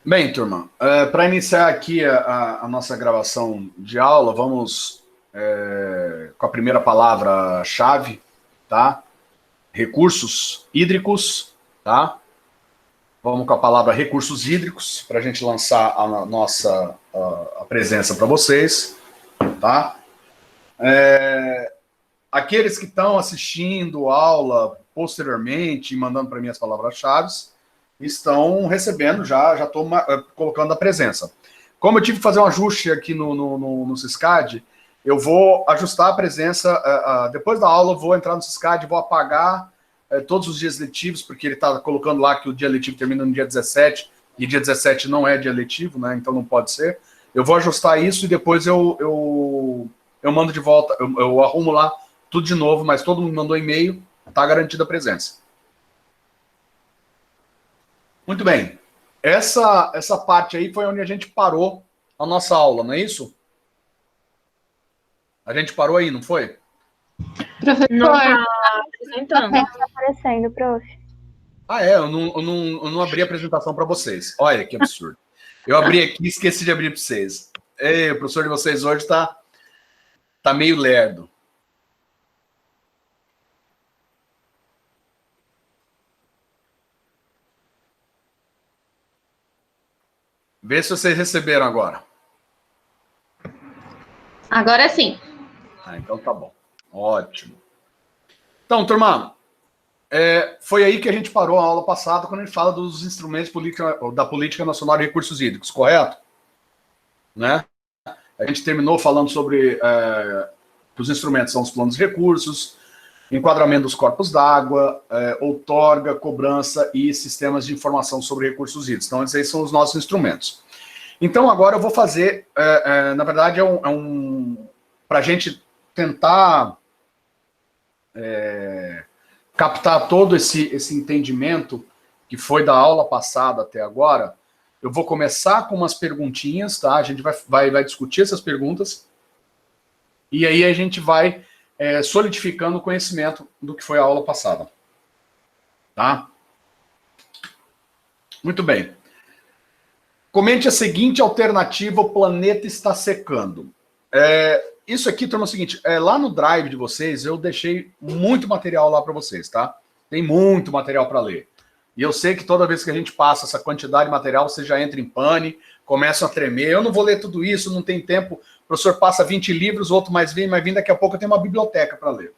Bem, turma, para iniciar aqui a nossa gravação de aula, vamos com a primeira palavra-chave, tá? Recursos hídricos, tá? Vamos com a palavra recursos hídricos para a gente lançar a nossa a presença para vocês, tá? Aqueles que estão assistindo a aula posteriormente e mandando para mim as palavras-chave, estão recebendo já estou colocando a presença. Como eu tive que fazer um ajuste aqui no Syscad, eu vou ajustar a presença, depois da aula eu vou entrar no Syscad, vou apagar todos os dias letivos, porque ele está colocando lá que o dia letivo termina no dia 17, e dia 17 não é dia letivo, né, então não pode ser. Eu vou ajustar isso e depois eu mando de volta, eu arrumo lá tudo de novo, mas todo mundo mandou e-mail, está garantida a presença. Muito bem. Essa parte aí foi onde a gente parou a nossa aula, não é isso? A gente parou aí, não foi? Professor, não está apresentando. Não está aparecendo, prof. Eu não abri a apresentação para vocês. Olha que absurdo. Eu abri aqui e esqueci de abrir para vocês. O professor de vocês hoje está meio lerdo. Vê se vocês receberam agora. Agora sim. Então tá bom. Ótimo. Então, turma, foi aí que a gente parou a aula passada, quando a gente fala dos instrumentos da Política Nacional de Recursos Hídricos, correto? Né? A gente terminou falando sobre que os instrumentos são os planos de recursos, enquadramento dos corpos d'água, outorga, cobrança e sistemas de informação sobre recursos hídricos. Então, esses são os nossos instrumentos. Então, agora eu vou fazer, na verdade, para a gente tentar captar todo esse entendimento que foi da aula passada até agora, eu vou começar com umas perguntinhas, tá? A gente vai discutir essas perguntas, e aí a gente vai solidificando o conhecimento do que foi a aula passada. Tá? Muito bem. Comente a seguinte alternativa: o planeta está secando. Isso aqui, turma, é o seguinte, lá no Drive de vocês, eu deixei muito material lá para vocês, tá? Tem muito material para ler. E eu sei que toda vez que a gente passa essa quantidade de material, você já entra em pane, começam a tremer. Eu não vou ler tudo isso, não tem tempo. O professor passa 20 livros, outro mais vem, daqui a pouco eu tenho uma biblioteca para ler.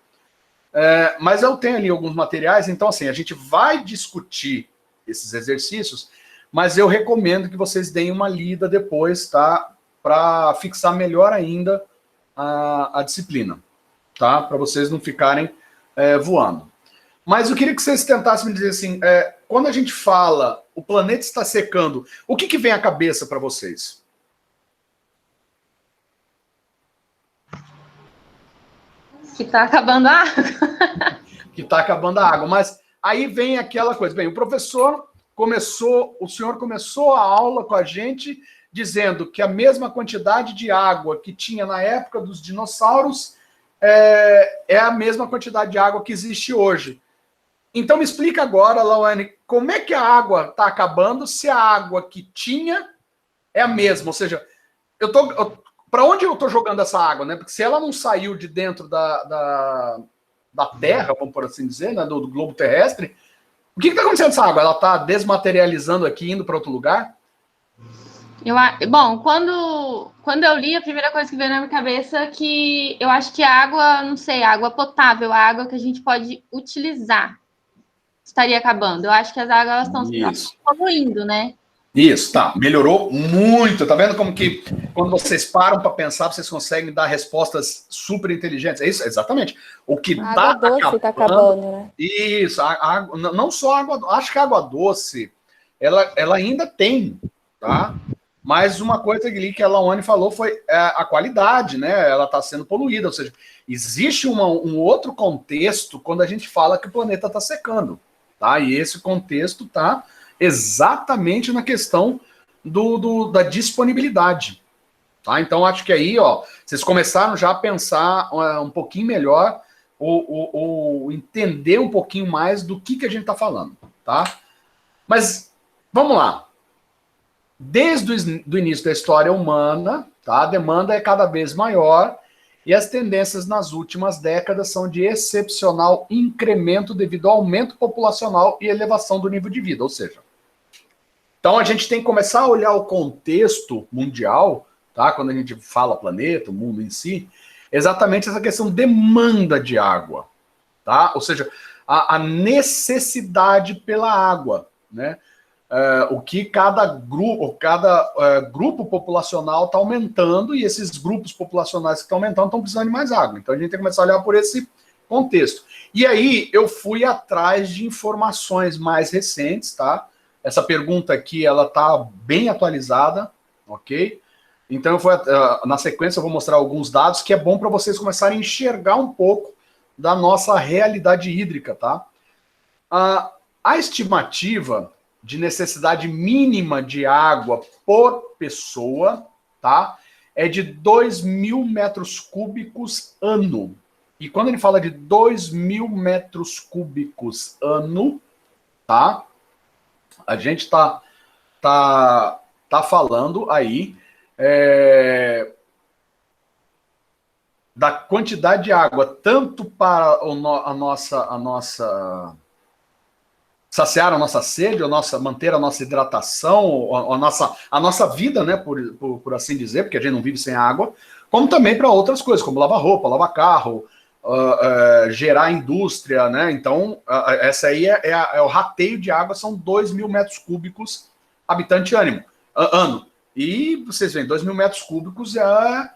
Mas eu tenho ali alguns materiais, então assim, a gente vai discutir esses exercícios, mas eu recomendo que vocês deem uma lida depois, tá? Para fixar melhor ainda a disciplina, tá? Para vocês não ficarem voando. Mas eu queria que vocês tentassem me dizer assim, quando a gente fala o planeta está secando, o que vem à cabeça para vocês? Que está acabando a água. Que está acabando a água. Mas aí vem aquela coisa. Bem, o senhor começou a aula com a gente dizendo que a mesma quantidade de água que tinha na época dos dinossauros é a mesma quantidade de água que existe hoje. Então me explica agora, Lawane, como é que a água está acabando se a água que tinha é a mesma? Ou seja, para onde eu estou jogando essa água, né? Porque se ela não saiu de dentro da Terra, vamos por assim dizer, né, do globo terrestre, o que está acontecendo com essa água? Ela está desmaterializando aqui, indo para outro lugar? Bom, quando eu li, a primeira coisa que veio na minha cabeça é que eu acho que a água, não sei, a água potável, a água que a gente pode utilizar, estaria acabando. Eu acho que as águas estão poluindo, né? Isso, tá. Melhorou muito. Tá vendo como que quando vocês param para pensar, vocês conseguem dar respostas super inteligentes? É isso? Exatamente. O que a água doce está acabando, né? Isso. Não só a água... Acho que a água doce, ela ainda tem, tá? Mas uma coisa ali que a Lawane falou foi a qualidade, né? Ela está sendo poluída. Ou seja, existe um outro contexto quando a gente fala que o planeta está secando, tá? E esse contexto está exatamente na questão da disponibilidade. Tá? Então, acho que aí, vocês começaram já a pensar um pouquinho melhor, ou entender um pouquinho mais do que a gente está falando. Tá? Mas, vamos lá. desde o início da história humana, tá? A demanda é cada vez maior e as tendências nas últimas décadas são de excepcional incremento devido ao aumento populacional e elevação do nível de vida, ou seja, então a gente tem que começar a olhar o contexto mundial, tá? Quando a gente fala planeta, o mundo em si, exatamente essa questão de demanda de água, tá? Ou seja, a necessidade pela água, né? O que cada grupo populacional está aumentando e esses grupos populacionais que estão aumentando estão precisando de mais água. Então a gente tem que começar a olhar por esse contexto. E aí eu fui atrás de informações mais recentes, tá? Essa pergunta aqui, ela está bem atualizada, ok? Então, na sequência, eu vou mostrar alguns dados que é bom para vocês começarem a enxergar um pouco da nossa realidade hídrica, tá? A estimativa de necessidade mínima de água por pessoa, tá? É de 2.000 metros cúbicos ano. E quando ele fala de 2.000 metros cúbicos ano, tá? A gente tá falando aí da quantidade de água, tanto para saciar a nossa sede, manter a nossa hidratação, a nossa vida, né, por assim dizer, porque a gente não vive sem água, como também para outras coisas, como lavar roupa, lavar carro, gerar indústria, né? Então, essa aí é o rateio de água, são 2.000 metros cúbicos habitante ano. E vocês veem, 2.000 metros cúbicos é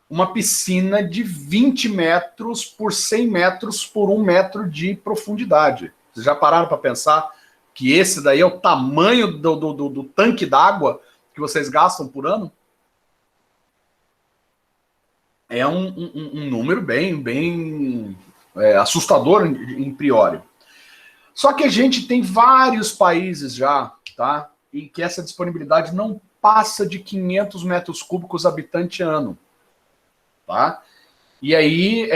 uma piscina de 20 metros por 100 metros por 1 metro de profundidade. Vocês já pararam para pensar que esse daí é o tamanho do tanque d'água que vocês gastam por ano? É um número bem assustador em priori. Só que a gente tem vários países já, tá? E que essa disponibilidade não passa de 500 metros cúbicos habitante ano, tá? E aí,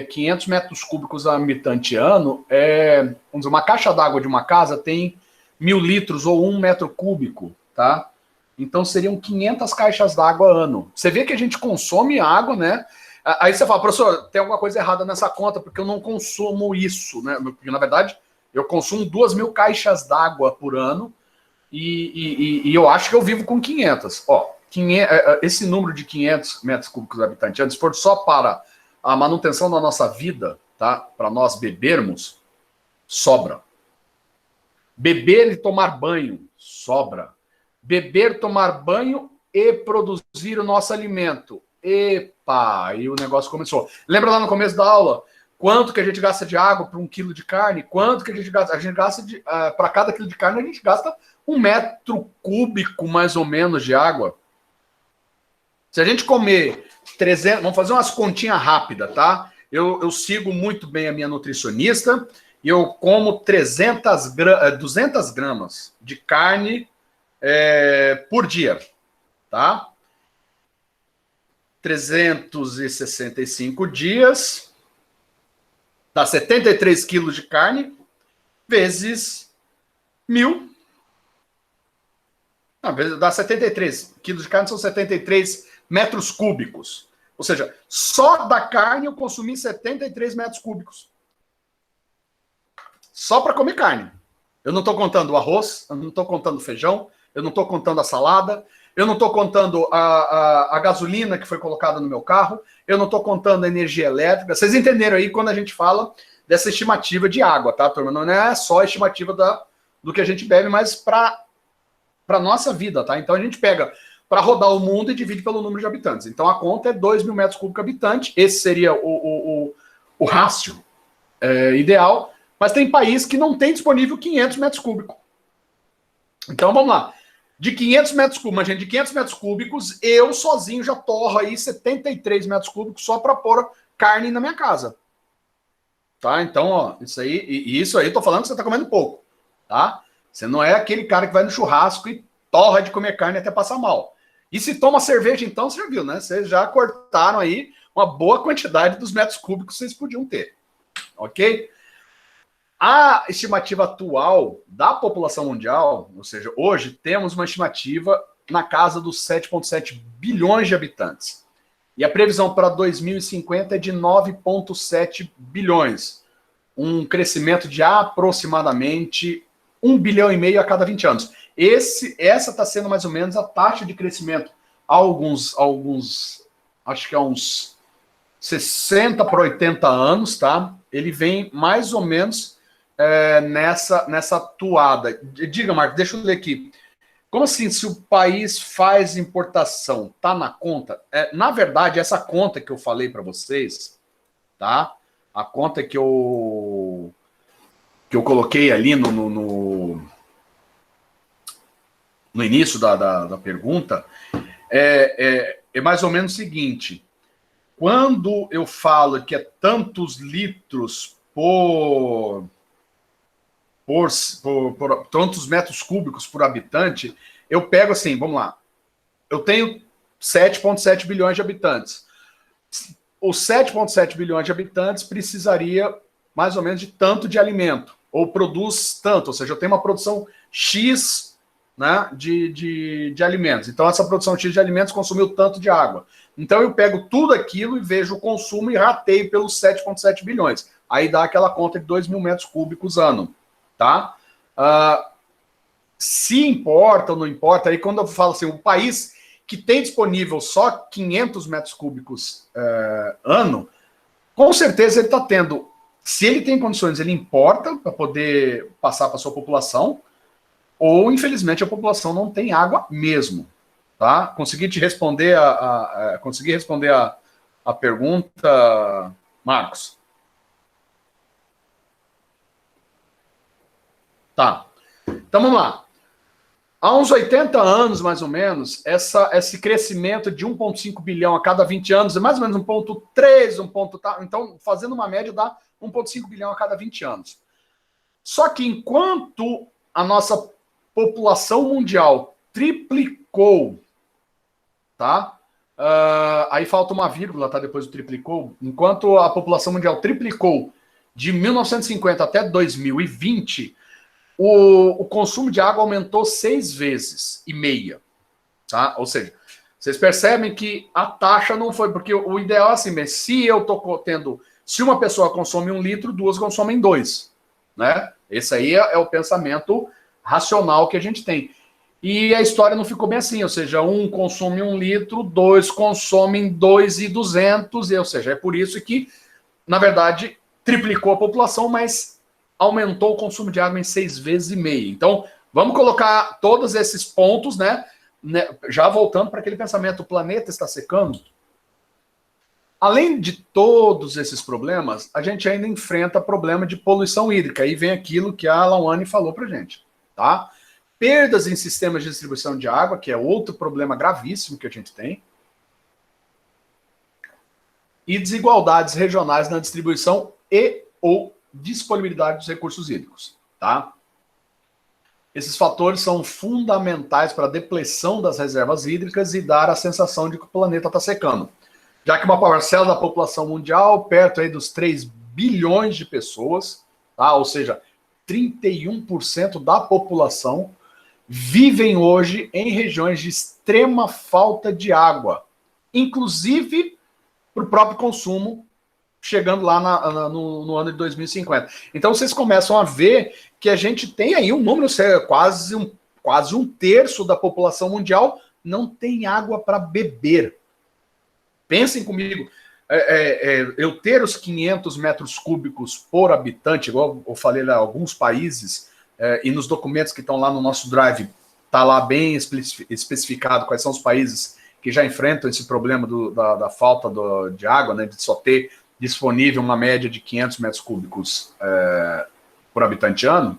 500 metros cúbicos habitante ano, vamos dizer, uma caixa d'água de uma casa tem 1.000 litros ou 1 metro cúbico, tá? Então seriam 500 caixas d'água ano. Você vê que a gente consome água, né? Aí você fala, professor, tem alguma coisa errada nessa conta, porque eu não consumo isso, né? Porque, na verdade, eu consumo 2.000 caixas d'água por ano e eu acho que eu vivo com 500. Ó, esse número de 500 metros cúbicos habitante ano, se for só para a manutenção da nossa vida, tá? Para nós bebermos, sobra. Beber e tomar banho, sobra. Beber, tomar banho e produzir o nosso alimento. Epa, aí o negócio começou. Lembra lá no começo da aula? Quanto que a gente gasta de água para 1 quilo de carne? Quanto que a gente gasta? A gente gasta para cada quilo de carne, a gente gasta 1 metro cúbico, mais ou menos, de água. Se a gente comer 300... Vamos fazer umas continhas rápidas, tá? Eu sigo muito bem a minha nutricionista e eu como 200 gramas de carne por dia, tá? 365 dias, dá 73 quilos de carne, vezes 1.000. Não, dá 73 quilos de carne, são 73 metros cúbicos. Ou seja, só da carne eu consumi 73 metros cúbicos. Só para comer carne. Eu não estou contando o arroz, eu não estou contando o feijão, eu não estou contando a salada, eu não estou contando a gasolina que foi colocada no meu carro, eu não estou contando a energia elétrica. Vocês entenderam aí quando a gente fala dessa estimativa de água, tá, turma? Não é só a estimativa do que a gente bebe, mas para a nossa vida, tá? Então a gente pega para rodar o mundo e divide pelo número de habitantes. Então a conta é 2.000 metros cúbicos habitante, esse seria o rácio ideal, mas tem país que não tem disponível 500 metros cúbicos. Então vamos lá. De 500 metros cúbicos, imagina, de 500 metros cúbicos, eu sozinho já torro aí 73 metros cúbicos só para pôr carne na minha casa. Tá? Então, ó, isso aí, tô falando que você tá comendo pouco, tá? Você não é aquele cara que vai no churrasco e torra de comer carne até passar mal. E se toma cerveja, então, você já viu, né? Vocês já cortaram aí uma boa quantidade dos metros cúbicos que vocês podiam ter. Ok? A estimativa atual da população mundial, ou seja, hoje temos uma estimativa na casa dos 7,7 bilhões de habitantes. E a previsão para 2050 é de 9,7 bilhões. Um crescimento de aproximadamente 1,5 bilhão a cada 20 anos. Essa está sendo mais ou menos a taxa de crescimento há alguns acho que há uns 60 para 80 anos, tá? Ele vem mais ou menos nessa toada. Diga, Marcos, deixa eu ler aqui. Como assim, se o país faz importação, tá na conta? Na verdade, essa conta que eu falei para vocês, tá? A conta que eu coloquei ali no início da pergunta, é mais ou menos o seguinte: quando eu falo que é tantos litros por tantos metros cúbicos por habitante, eu pego assim, vamos lá, eu tenho 7,7 bilhões de habitantes. Os 7,7 bilhões de habitantes precisaria mais ou menos de tanto de alimento, ou produz tanto, ou seja, eu tenho uma produção X, né, de alimentos. Então, essa produção X de alimentos consumiu tanto de água. Então, eu pego tudo aquilo e vejo o consumo e rateio pelos 7,7 bilhões. Aí dá aquela conta de 2 mil metros cúbicos ano. Tá? Se importa ou não importa, aí quando eu falo assim, o país que tem disponível só 500 metros cúbicos ano, com certeza ele está tendo, se ele tem condições, ele importa para poder passar para a sua população, ou infelizmente a população não tem água mesmo. Tá? Consegui te responder consegui responder a pergunta, Marcos? Tá. Então vamos lá. Há uns 80 anos, mais ou menos, esse crescimento de 1,5 bilhão a cada 20 anos é mais ou menos 1,3, tá? Então, fazendo uma média, dá 1,5 bilhão a cada 20 anos. Só que enquanto a nossa população mundial triplicou, tá? Aí falta uma vírgula, tá? Depois do triplicou. Enquanto a população mundial triplicou de 1950 até 2020, o consumo de água aumentou 6,5 vezes, tá? Ou seja, vocês percebem que a taxa não foi, porque o ideal é assim, mas se uma pessoa consome 1 litro, 2 consomem 2, né? Esse aí é o pensamento racional que a gente tem. E a história não ficou bem assim, ou seja, um consome 1 litro, 2 consomem 2,200, ou seja, é por isso que, na verdade, triplicou a população, mas aumentou o consumo de água em 6,5 vezes. Então, vamos colocar todos esses pontos, né? Já voltando para aquele pensamento, o planeta está secando. Além de todos esses problemas, a gente ainda enfrenta problema de poluição hídrica. Aí vem aquilo que a Lawane falou para a gente, tá? Perdas em sistemas de distribuição de água, que é outro problema gravíssimo que a gente tem. E desigualdades regionais na distribuição ou disponibilidade dos recursos hídricos, tá? Esses fatores são fundamentais para a depleção das reservas hídricas e dar a sensação de que o planeta está secando. Já que uma parcela da população mundial, perto aí dos 3 bilhões de pessoas, tá? Ou seja, 31% da população vivem hoje em regiões de extrema falta de água, inclusive para o próprio consumo, chegando lá no ano de 2050. Então, vocês começam a ver que a gente tem aí um número, quase um terço da população mundial não tem água para beber. Pensem comigo, eu ter os 500 metros cúbicos por habitante, igual eu falei lá, alguns países, e nos documentos que estão lá no nosso Drive, está lá bem especificado quais são os países que já enfrentam esse problema da falta de água, né, de só ter disponível uma média de 500 metros cúbicos por habitante ano.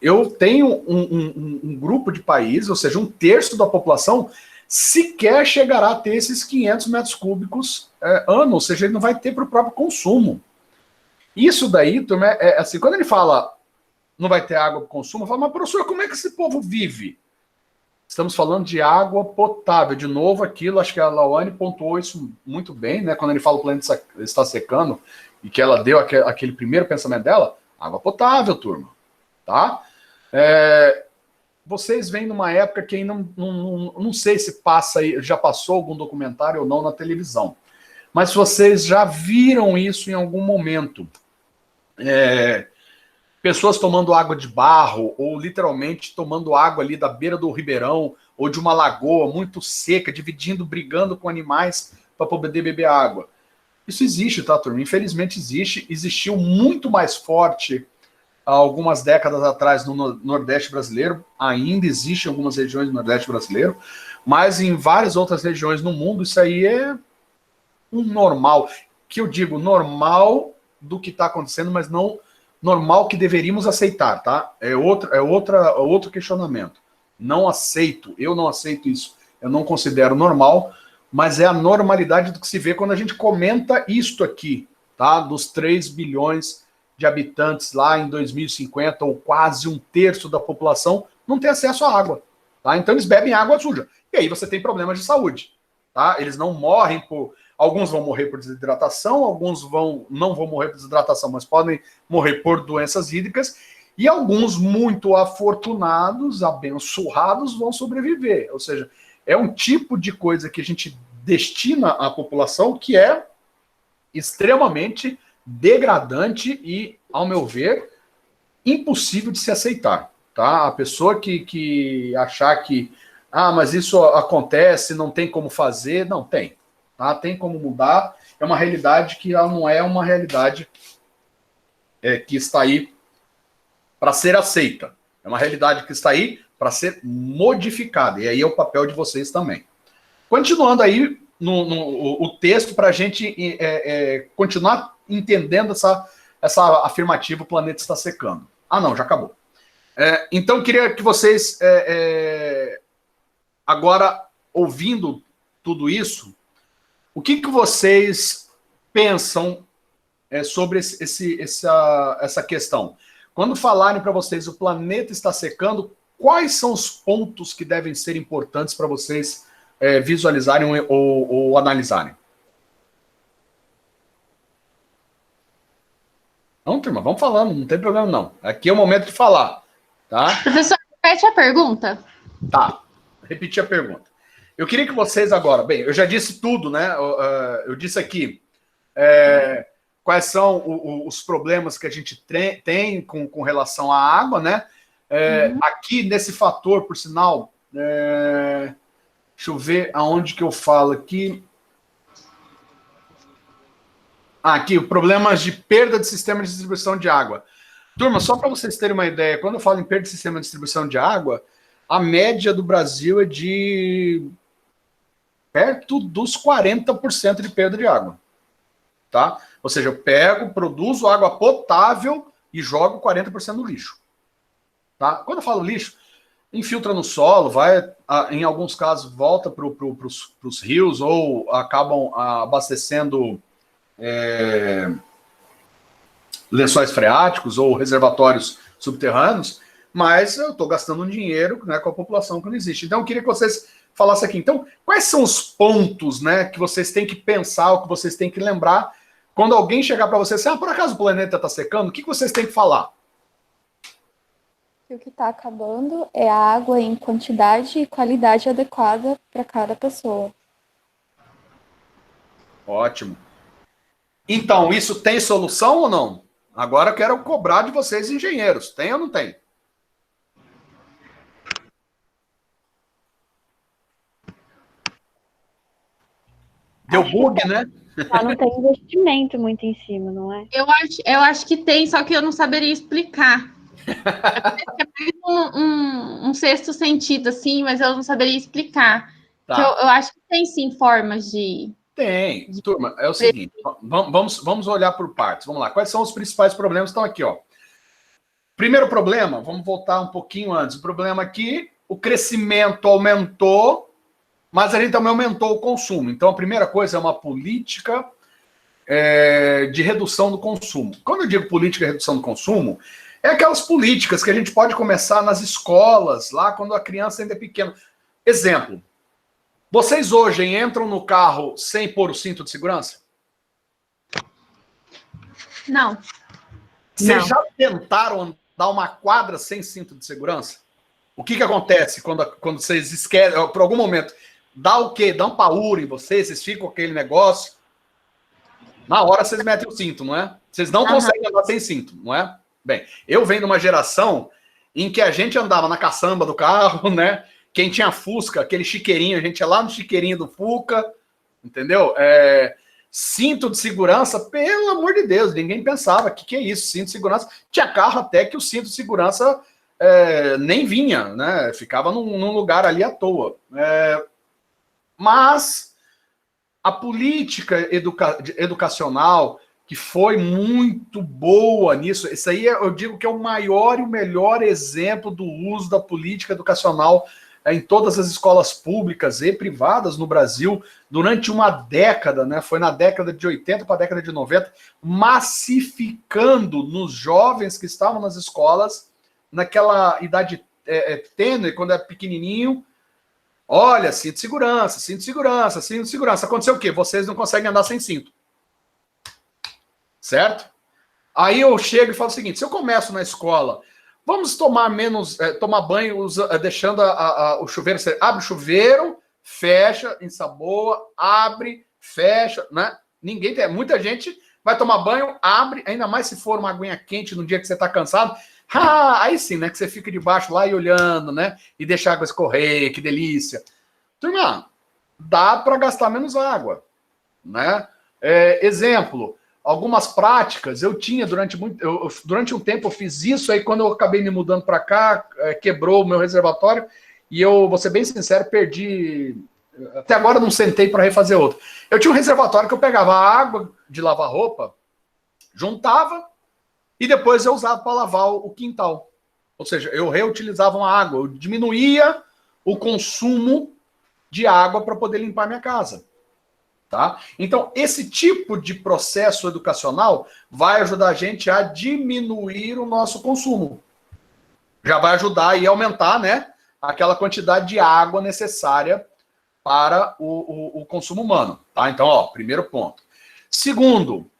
Eu tenho um grupo de países, ou seja, um terço da população sequer chegará a ter esses 500 metros cúbicos ano, ou seja, ele não vai ter para o próprio consumo. Isso daí, turma, assim, quando ele fala não vai ter água para o consumo, eu falo, mas professor, como é que esse povo vive? Estamos falando de água potável. De novo, aquilo, acho que a Lawane pontuou isso muito bem, né? Quando ele fala que o planeta está secando, e que ela deu aquele primeiro pensamento dela, água potável, turma. Tá? vocês vêm numa época que ainda não sei se já passou algum documentário ou não na televisão, mas vocês já viram isso em algum momento. Pessoas tomando água de barro, ou literalmente tomando água ali da beira do ribeirão, ou de uma lagoa muito seca, brigando com animais para poder beber água. Isso existe, tá, turma? Infelizmente existiu muito mais forte há algumas décadas atrás no Nordeste brasileiro, ainda existe em algumas regiões do Nordeste brasileiro, mas em várias outras regiões no mundo isso aí é um normal, que eu digo normal do que está acontecendo, mas não normal que deveríamos aceitar, tá? É outro questionamento. Eu não aceito isso. Eu não considero normal, mas é a normalidade do que se vê quando a gente comenta isto aqui, tá? Dos 3 bilhões de habitantes lá em 2050, ou quase 1/3 da população, não tem acesso à água, tá? Então eles bebem água suja. E aí você tem problemas de saúde, tá? Eles não morrem alguns vão morrer por desidratação, alguns não vão morrer por desidratação, mas podem morrer por doenças hídricas, e alguns muito afortunados, abençoados, vão sobreviver. Ou seja, é um tipo de coisa que a gente destina à população que é extremamente degradante e, ao meu ver, impossível de se aceitar. Tá? A pessoa que achar que mas isso acontece, não tem como fazer, não tem. Tá? Tem como mudar, é uma realidade que ela não é uma realidade que está aí para ser aceita. É uma realidade que está aí para ser modificada. E aí é o papel de vocês também. Continuando aí o texto para a gente continuar entendendo essa afirmativa, o planeta está secando. Não, já acabou. Então, queria que vocês, agora, ouvindo tudo isso, o que vocês pensam sobre essa questão? Quando falarem para vocês o planeta está secando, quais são os pontos que devem ser importantes para vocês visualizarem ou analisarem? Não, turma, vamos falando, não tem problema não. Aqui é o momento de falar, tá? Professor, repete a pergunta. Tá, repetir a pergunta. Eu queria que vocês agora... Bem, eu já disse tudo, né? Eu disse aqui quais são os problemas que a gente tem com relação à água, né? Aqui, nesse fator, por sinal... deixa eu ver aonde que eu falo aqui. Aqui, problemas de perda de sistema de distribuição de água. Turma, só para vocês terem uma ideia, quando eu falo em perda de sistema de distribuição de água, a média do Brasil é de perto dos 40% de perda de água. Tá? Ou seja, eu produzo água potável e jogo 40% no lixo. Tá? Quando eu falo lixo, infiltra no solo, em alguns casos, volta para os rios ou acabam abastecendo lençóis freáticos ou reservatórios subterrâneos, mas eu estou gastando um dinheiro, né, com a população que não existe. Então, eu queria que vocês falassem aqui. Então, quais são os pontos, né, que vocês têm que pensar, ou que vocês têm que lembrar, quando alguém chegar para vocês assim, por acaso o planeta está secando, o que vocês têm que falar? O que está acabando é a água em quantidade e qualidade adequada para cada pessoa. Ótimo. Então, isso tem solução ou não? Agora eu quero cobrar de vocês, engenheiros. Tem ou não tem? Deu bug, né? Já não tem investimento muito em cima, não é? Eu acho que tem, só que eu não saberia explicar. É um sexto sentido, assim, mas eu não saberia explicar. Tá. Eu acho que tem, sim, formas de... Tem. Turma, é o seguinte, vamos olhar por partes. Vamos lá. Quais são os principais problemas? Estão aqui, ó. Primeiro problema, vamos voltar um pouquinho antes. O problema aqui, o crescimento aumentou, mas a gente também aumentou o consumo. Então, a primeira coisa é uma política de redução do consumo. Quando eu digo política de redução do consumo, é aquelas políticas que a gente pode começar nas escolas, lá quando a criança ainda é pequena. Exemplo, vocês hoje entram no carro sem pôr o cinto de segurança? Não. Vocês já tentaram andar uma quadra sem cinto de segurança? O que acontece quando vocês esquecem, por algum momento, dá o quê? Dá um paura em vocês ficam com aquele negócio. Na hora vocês metem o cinto, não é? Vocês não conseguem andar sem cinto, não é? Bem, eu venho de uma geração em que a gente andava na caçamba do carro, né? Quem tinha Fusca, aquele chiqueirinho, a gente ia lá no chiqueirinho do Fuca, entendeu? Cinto de segurança, pelo amor de Deus, ninguém pensava, que é isso, cinto de segurança? Tinha carro até que o cinto de segurança nem vinha, né? Ficava num lugar ali à toa. Mas a política educacional, que foi muito boa nisso, isso aí eu digo que é o maior e o melhor exemplo do uso da política educacional em todas as escolas públicas e privadas no Brasil, durante uma década, né? Foi na década de 80 para a década de 90, massificando nos jovens que estavam nas escolas, naquela idade tênue, quando é pequenininho. Olha, cinto de segurança, cinto de segurança, cinto de segurança. Aconteceu o quê? Vocês não conseguem andar sem cinto. Certo? Aí eu chego e falo o seguinte, se eu começo na escola, vamos tomar banho deixando o chuveiro, você abre o chuveiro, fecha, ensaboa, abre, fecha, né? Muita gente vai tomar banho, abre, ainda mais se for uma aguinha quente no dia que você está cansado. Aí sim, né? Que você fica debaixo lá e olhando, né? E deixa a água escorrer, que delícia. Turma, dá para gastar menos água, né? Exemplo, algumas práticas eu tinha durante um tempo eu fiz isso, aí quando eu acabei me mudando para cá, quebrou o meu reservatório e eu, vou ser bem sincero, perdi. Até agora não sentei para refazer outro. Eu tinha um reservatório que eu pegava a água de lavar roupa, juntava, e depois eu usava para lavar o quintal. Ou seja, eu reutilizava uma água, eu diminuía o consumo de água para poder limpar minha casa. Tá? Então, esse tipo de processo educacional vai ajudar a gente a diminuir o nosso consumo. Já vai ajudar e aumentar, né, aquela quantidade de água necessária para o consumo humano. Tá? Então, primeiro ponto. Segundo,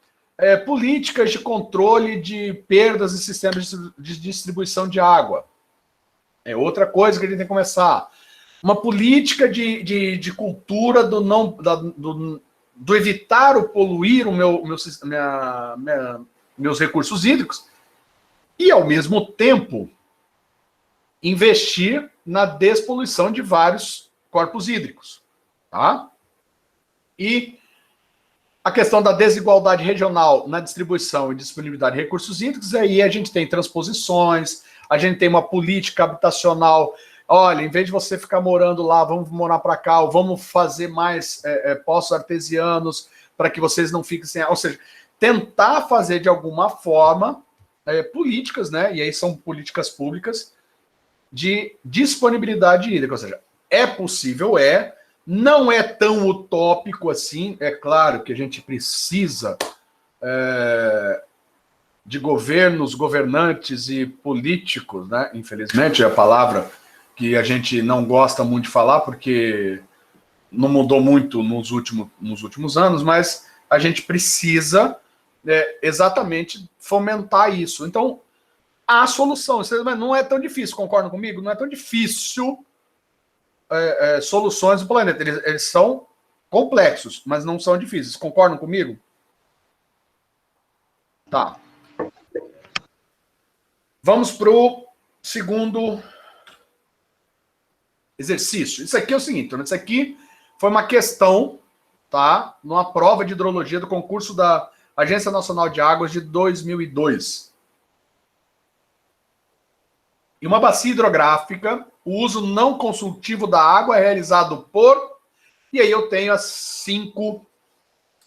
políticas de controle de perdas em sistemas de distribuição de água. É outra coisa que a gente tem que começar. Uma política de cultura do evitar o poluir meus recursos hídricos e, ao mesmo tempo, investir na despoluição de vários corpos hídricos. Tá? E a questão da desigualdade regional na distribuição e disponibilidade de recursos hídricos, aí a gente tem transposições, a gente tem uma política habitacional. Olha, em vez de você ficar morando lá, vamos morar para cá, ou vamos fazer mais poços artesianos para que vocês não fiquem sem... Ou seja, tentar fazer de alguma forma políticas, né? E aí são políticas públicas de disponibilidade hídrica. Ou seja, é possível, não é tão utópico assim. É claro que a gente precisa de governos, governantes e políticos, né? Infelizmente, é a palavra que a gente não gosta muito de falar, porque não mudou muito nos últimos anos, mas a gente precisa exatamente fomentar isso. Então, há solução. Não é tão difícil, concordam comigo? Não é tão difícil soluções do planeta. Eles são complexos, mas não são difíceis. Concordam comigo? Tá. Vamos para o segundo exercício. Isso aqui é o seguinte, isso aqui foi uma questão, tá? Numa prova de hidrologia do concurso da Agência Nacional de Águas de 2002. Em uma bacia hidrográfica, o uso não consultivo da água é realizado por... E aí eu tenho as 5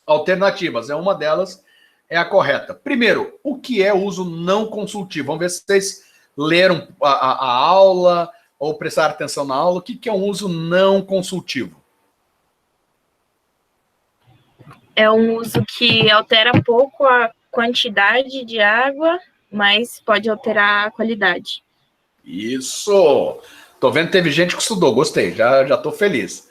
alternativas. Uma delas é a correta. Primeiro, o que é uso não consultivo? Vamos ver se vocês leram a aula ou prestaram atenção na aula. O que é um uso não consultivo? É um uso que altera pouco a quantidade de água, mas pode alterar a qualidade. Isso! Tô vendo que teve gente que estudou, gostei, já tô feliz.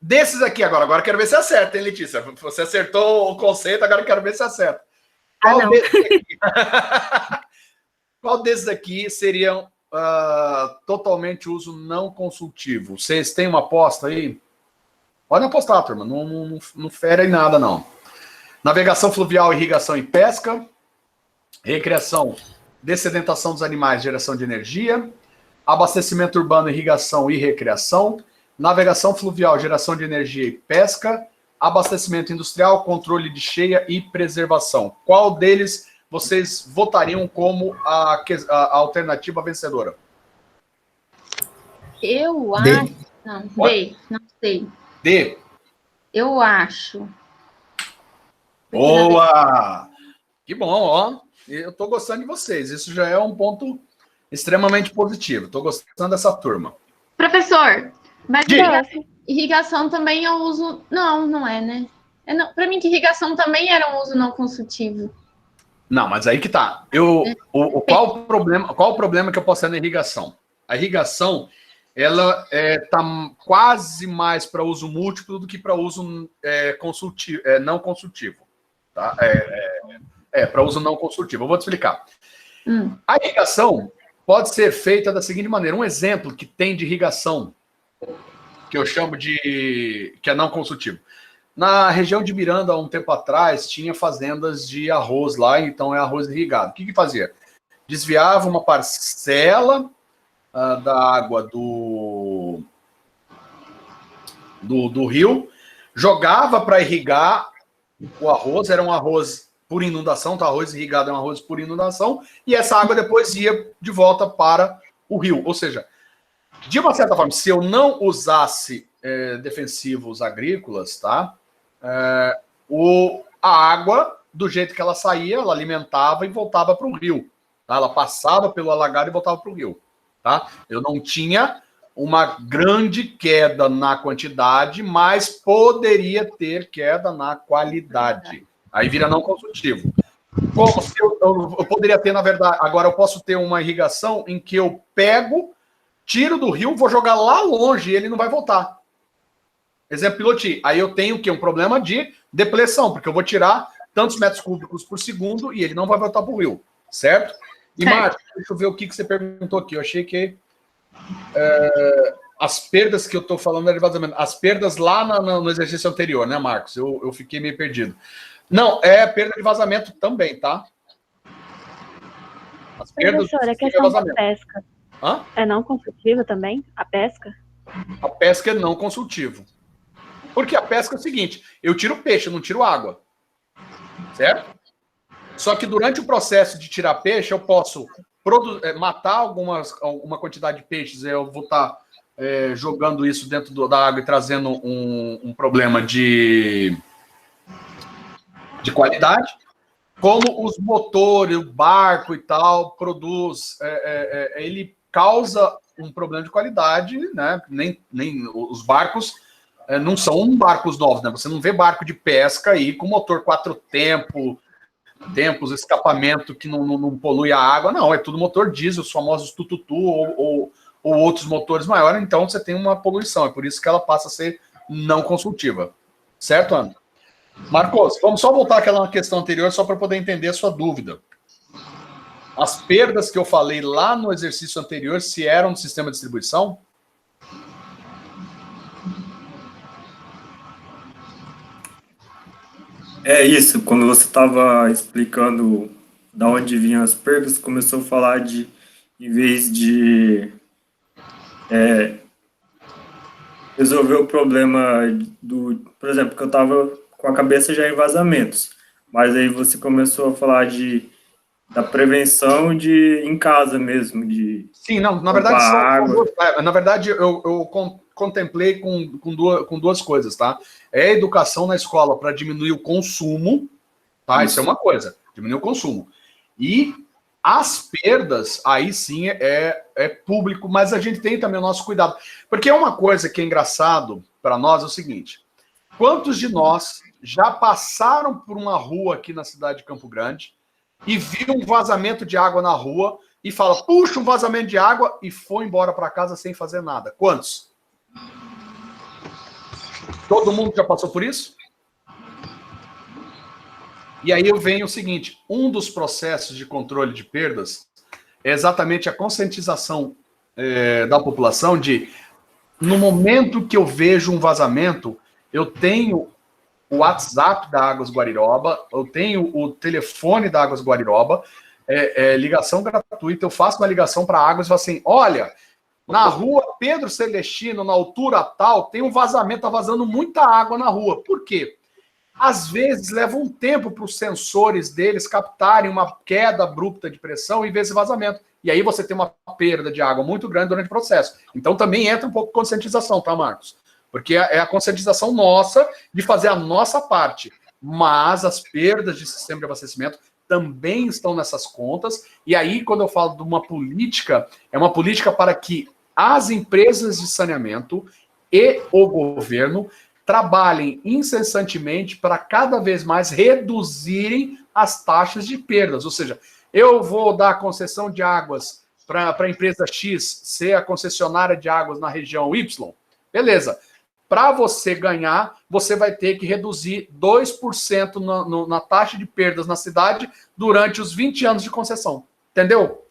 Desses aqui agora quero ver se acerta, hein, Letícia? Você acertou o conceito, agora quero ver se acerta. Qual desses aqui seriam totalmente uso não consultivo? Vocês têm uma aposta aí? Podem apostar, turma. Não fere em nada, não. Navegação fluvial, irrigação e pesca. Recreação, dessedentação dos animais, geração de energia. Abastecimento urbano, irrigação e recreação. Navegação fluvial, geração de energia e pesca. Abastecimento industrial, controle de cheia e preservação. Qual deles vocês votariam como a alternativa vencedora? Eu D. acho. Não, D, não sei. D. Eu acho. Boa! Que bom, ó. Eu tô gostando de vocês. Isso já é um ponto extremamente positivo. Tô gostando dessa turma. Professor, mas Diga. irrigação também eu uso. Não, não é, né? Para mim, que irrigação também era um uso não consultivo. Não, mas aí que tá. Qual o problema que eu posso ter na irrigação? A irrigação, ela tá quase mais para uso múltiplo do que para uso consultivo, não consultivo. Tá? Para uso não consultivo. Eu vou te explicar. A irrigação pode ser feita da seguinte maneira. Um exemplo que tem de irrigação, que eu chamo de... que é não consultivo. Na região de Miranda, há um tempo atrás, tinha fazendas de arroz lá, então é arroz irrigado. O que fazia? Desviava uma parcela da água do rio, jogava para irrigar o arroz, era um arroz por inundação, então arroz irrigado é um arroz por inundação, e essa água depois ia de volta para o rio. Ou seja, de uma certa forma, se eu não usasse defensivos agrícolas, tá? A água, do jeito que ela saía, ela alimentava e voltava para o rio. Tá? Ela passava pelo alagado e voltava para o rio. Tá? Eu não tinha uma grande queda na quantidade, mas poderia ter queda na qualidade. Aí vira não consultivo. Como se eu poderia ter, na verdade, agora eu posso ter uma irrigação em que eu pego, tiro do rio, vou jogar lá longe e ele não vai voltar. Exemplo pilote. Aí eu tenho o quê? Um problema de depleção, porque eu vou tirar tantos metros cúbicos por segundo e ele não vai voltar para o rio, certo? E, Marcos, deixa eu ver o que você perguntou aqui. Eu achei que as perdas que eu estou falando era de vazamento. As perdas lá no exercício anterior, né, Marcos? Eu fiquei meio perdido. Não, é perda de vazamento também, tá? As perdas Professor, a questão da pesca Hã? é não consultiva também? A pesca? A pesca é não consultivo. Porque a pesca é o seguinte, eu tiro peixe, eu não tiro água. Certo? Só que durante o processo de tirar peixe, eu posso matar alguma quantidade de peixes, eu vou estar jogando isso dentro da água e trazendo um problema de qualidade. Como os motores, o barco e tal, produz, ele causa um problema de qualidade, né? Nem os barcos não são barcos novos, né? Você não vê barco de pesca aí com motor 4 tempos, escapamento que não polui a água, não, é tudo motor diesel, os famosos tututu ou outros motores maiores, então você tem uma poluição, é por isso que ela passa a ser não consultiva. Certo, Ana? Marcos, vamos só voltar àquela questão anterior, só para poder entender a sua dúvida. As perdas que eu falei lá no exercício anterior, se eram do sistema de distribuição? É isso, quando você estava explicando da onde vinham as perdas, começou a falar de, em vez de resolver o problema por exemplo, que eu estava com a cabeça já em vazamentos, mas aí você começou a falar da prevenção em casa mesmo, de... Sim, não, na verdade, eu contemplei com duas coisas, tá? É a educação na escola para diminuir o consumo, tá? Isso é uma coisa, diminuir o consumo. E as perdas, aí sim é público, mas a gente tem também o nosso cuidado. Porque é uma coisa que é engraçado para nós, é o seguinte, quantos de nós já passaram por uma rua aqui na cidade de Campo Grande e viu um vazamento de água na rua e fala, puxa, um vazamento de água, e foi embora para casa sem fazer nada? Quantos? Todo mundo já passou por isso? E aí eu venho o seguinte, um dos processos de controle de perdas é exatamente a conscientização da população de, no momento que eu vejo um vazamento, eu tenho o WhatsApp da Águas Guariroba, eu tenho o telefone da Águas Guariroba, ligação gratuita, eu faço uma ligação para a Águas e falo assim, olha, na rua Pedro Celestino, na altura tal, tem um vazamento, tá vazando muita água na rua. Por quê? Às vezes leva um tempo para os sensores deles captarem uma queda abrupta de pressão e ver esse vazamento. E aí você tem uma perda de água muito grande durante o processo. Então também entra um pouco de conscientização, tá, Marcos? Porque é a conscientização nossa de fazer a nossa parte. Mas as perdas de sistema de abastecimento também estão nessas contas. E aí, quando eu falo de uma política, é uma política para que as empresas de saneamento e o governo trabalhem incessantemente para cada vez mais reduzirem as taxas de perdas. Ou seja, eu vou dar concessão de águas para a empresa X ser a concessionária de águas na região Y. Beleza. Para você ganhar, você vai ter que reduzir 2% na taxa de perdas na cidade durante os 20 anos de concessão. Entendeu?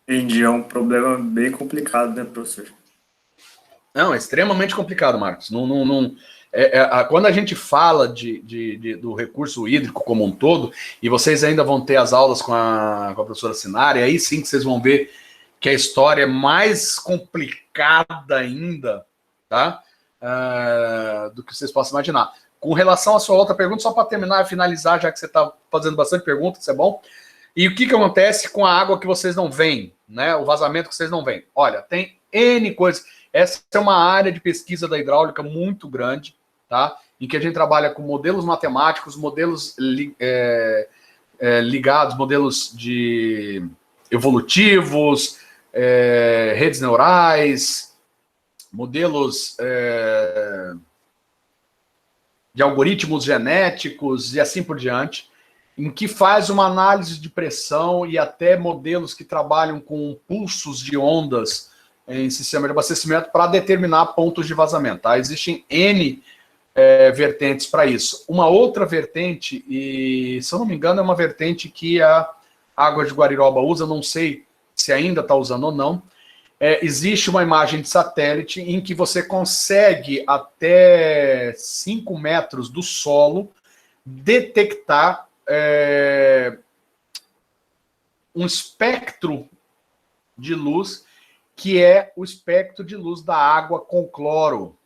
Entendi, é um problema bem complicado, né, professor? Não, é extremamente complicado, Marcos. Quando a gente fala do recurso hídrico como um todo, e vocês ainda vão ter as aulas com a professora Sinara, e aí sim que vocês vão ver que a história é mais complicada ainda, tá? Do que vocês possam imaginar. Com relação à sua outra pergunta, só para terminar e finalizar, já que você está fazendo bastante perguntas, isso é bom. E o que acontece com a água que vocês não veem, né? O vazamento que vocês não veem? Olha, tem N coisas. Essa é uma área de pesquisa da hidráulica muito grande, tá? Em que a gente trabalha com modelos matemáticos, modelos ligados, modelos de evolutivos, redes neurais, modelos de algoritmos genéticos e assim por diante, em que faz uma análise de pressão e até modelos que trabalham com pulsos de ondas em sistema de abastecimento para determinar pontos de vazamento. Tá? Existem N vertentes para isso. Uma outra vertente, e se eu não me engano é uma vertente que a Águas de Guariroba usa, não sei se ainda está usando ou não, existe uma imagem de satélite em que você consegue até 5 metros do solo detectar um espectro de luz que é o espectro de luz da água com cloro.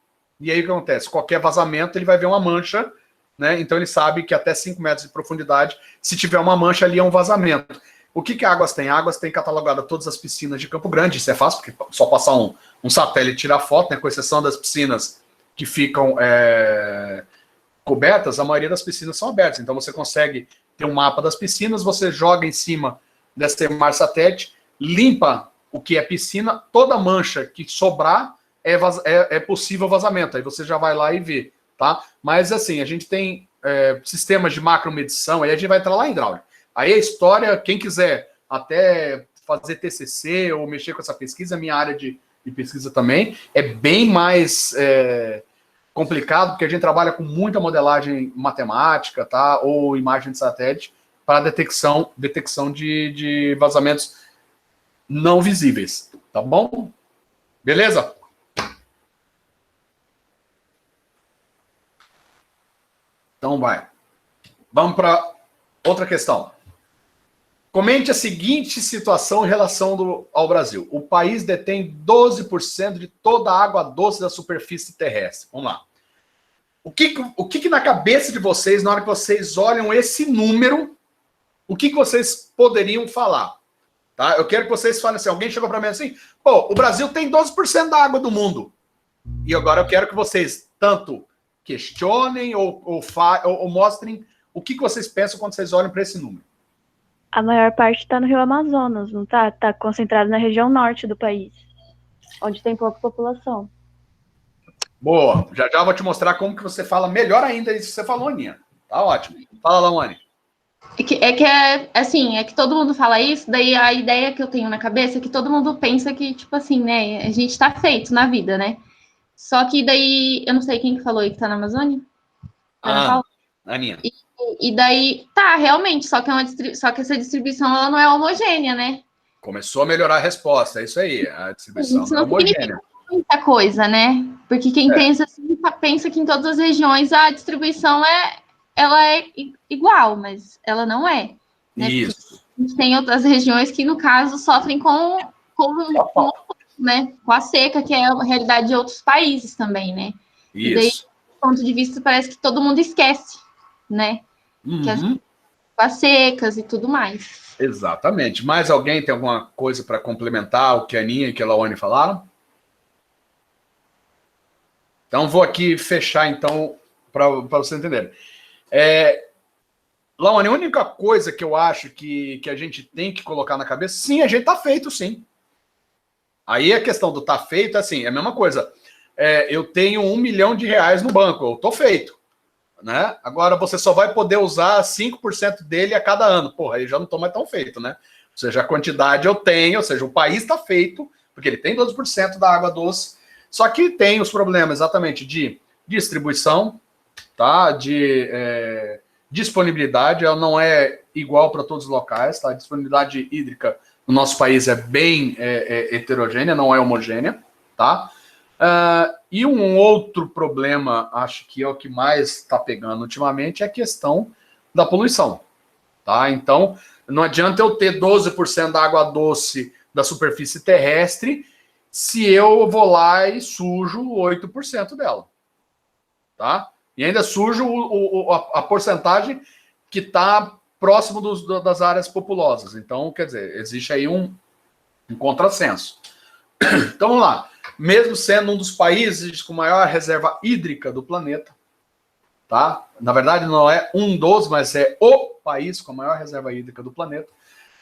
E aí o que acontece? Qualquer vazamento ele vai ver uma mancha, né? Então ele sabe que até 5 metros de profundidade, se tiver uma mancha ali é um vazamento. O que a Águas tem? A Águas tem catalogado todas as piscinas de Campo Grande, isso é fácil, porque só passar um satélite e tirar foto, né? Com exceção das piscinas que ficam cobertas, a maioria das piscinas são abertas. Então você consegue ter um mapa das piscinas, você joga em cima dessa imagem satélite, limpa o que é piscina, toda mancha que sobrar é possível vazamento. Aí você já vai lá e vê, tá? Mas assim, a gente tem sistemas de macromedição, aí a gente vai entrar lá em hidráulica. Aí a história, quem quiser até fazer TCC ou mexer com essa pesquisa, minha área de pesquisa também, é bem mais complicado, porque a gente trabalha com muita modelagem matemática, tá? Ou imagem de satélite para detecção de vazamentos não visíveis, tá bom? Beleza? Então vai. Vamos para outra questão. Comente a seguinte situação em relação ao Brasil. O país detém 12% de toda a água doce da superfície terrestre. Vamos lá. O que na cabeça de vocês, na hora que vocês olham esse número, o que vocês poderiam falar? Tá? Eu quero que vocês falem assim, alguém chegou para mim assim, pô, o Brasil tem 12% da água do mundo. E agora eu quero que vocês tanto questionem ou mostrem o que vocês pensam quando vocês olham para esse número. A maior parte está no Rio Amazonas, não tá? Está concentrado na região norte do país, onde tem pouca população. Boa, já vou te mostrar como que você fala melhor ainda isso que você falou, Aninha. Tá ótimo. Fala lá, Mani. É que todo mundo fala isso, daí a ideia que eu tenho na cabeça é que todo mundo pensa que, tipo assim, né, a gente tá feito na vida, né? Só que daí, eu não sei quem que falou aí que tá na Amazônia. Aninha. E daí, tá, realmente, só que essa distribuição ela não é homogênea, né? Começou a melhorar a resposta, é isso aí. A distribuição Isso não é não significa homogênea. muita coisa, né? Porque quem pensa assim, pensa que em todas as regiões a distribuição ela é igual, mas ela não é. Né? Isso. A gente tem outras regiões que, no caso, sofrem com né? Com a seca, que é a realidade de outros países também, né? Isso. E daí, do ponto de vista, parece que todo mundo esquece, né? Que as secas e tudo mais. Exatamente. Mais alguém tem alguma coisa para complementar o que a Aninha e que a Laone falaram? Então, vou aqui fechar, então, para vocês entenderem. Laone, a única coisa que eu acho que a gente tem que colocar na cabeça, sim, a gente tá feito, sim. Aí a questão do tá feito, assim, é a mesma coisa. Eu tenho R$1 milhão no banco, eu tô feito. Né? Agora você só vai poder usar 5% dele a cada ano. Porra, aí já não estou mais tão feito, né? Ou seja, a quantidade eu tenho, ou seja, o país está feito, porque ele tem 12% da água doce, só que tem os problemas exatamente de distribuição, tá? De disponibilidade, ela não é igual para todos os locais, tá? A disponibilidade hídrica no nosso país é bem heterogênea, não é homogênea, tá? E um outro problema, acho que é o que mais está pegando ultimamente, é a questão da poluição. Tá? Então, não adianta eu ter 12% da água doce da superfície terrestre se eu vou lá e sujo 8% dela. Tá? E ainda sujo a porcentagem que está próximo das áreas populosas. Então, quer dizer, existe aí um contrassenso. Então, vamos lá. Mesmo sendo um dos países com maior reserva hídrica do planeta, tá? Na verdade, não é um dos, mas é o país com a maior reserva hídrica do planeta.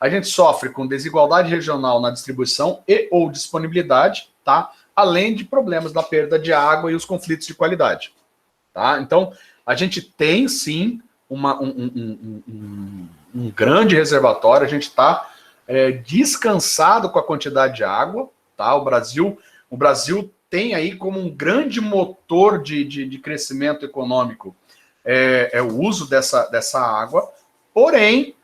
A gente sofre com desigualdade regional na distribuição e ou disponibilidade, tá? Além de problemas da perda de água e os conflitos de qualidade, tá? Então, a gente tem, sim, um grande reservatório, a gente está descansado com a quantidade de água, tá? O Brasil tem aí como um grande motor de crescimento econômico o uso dessa água, porém,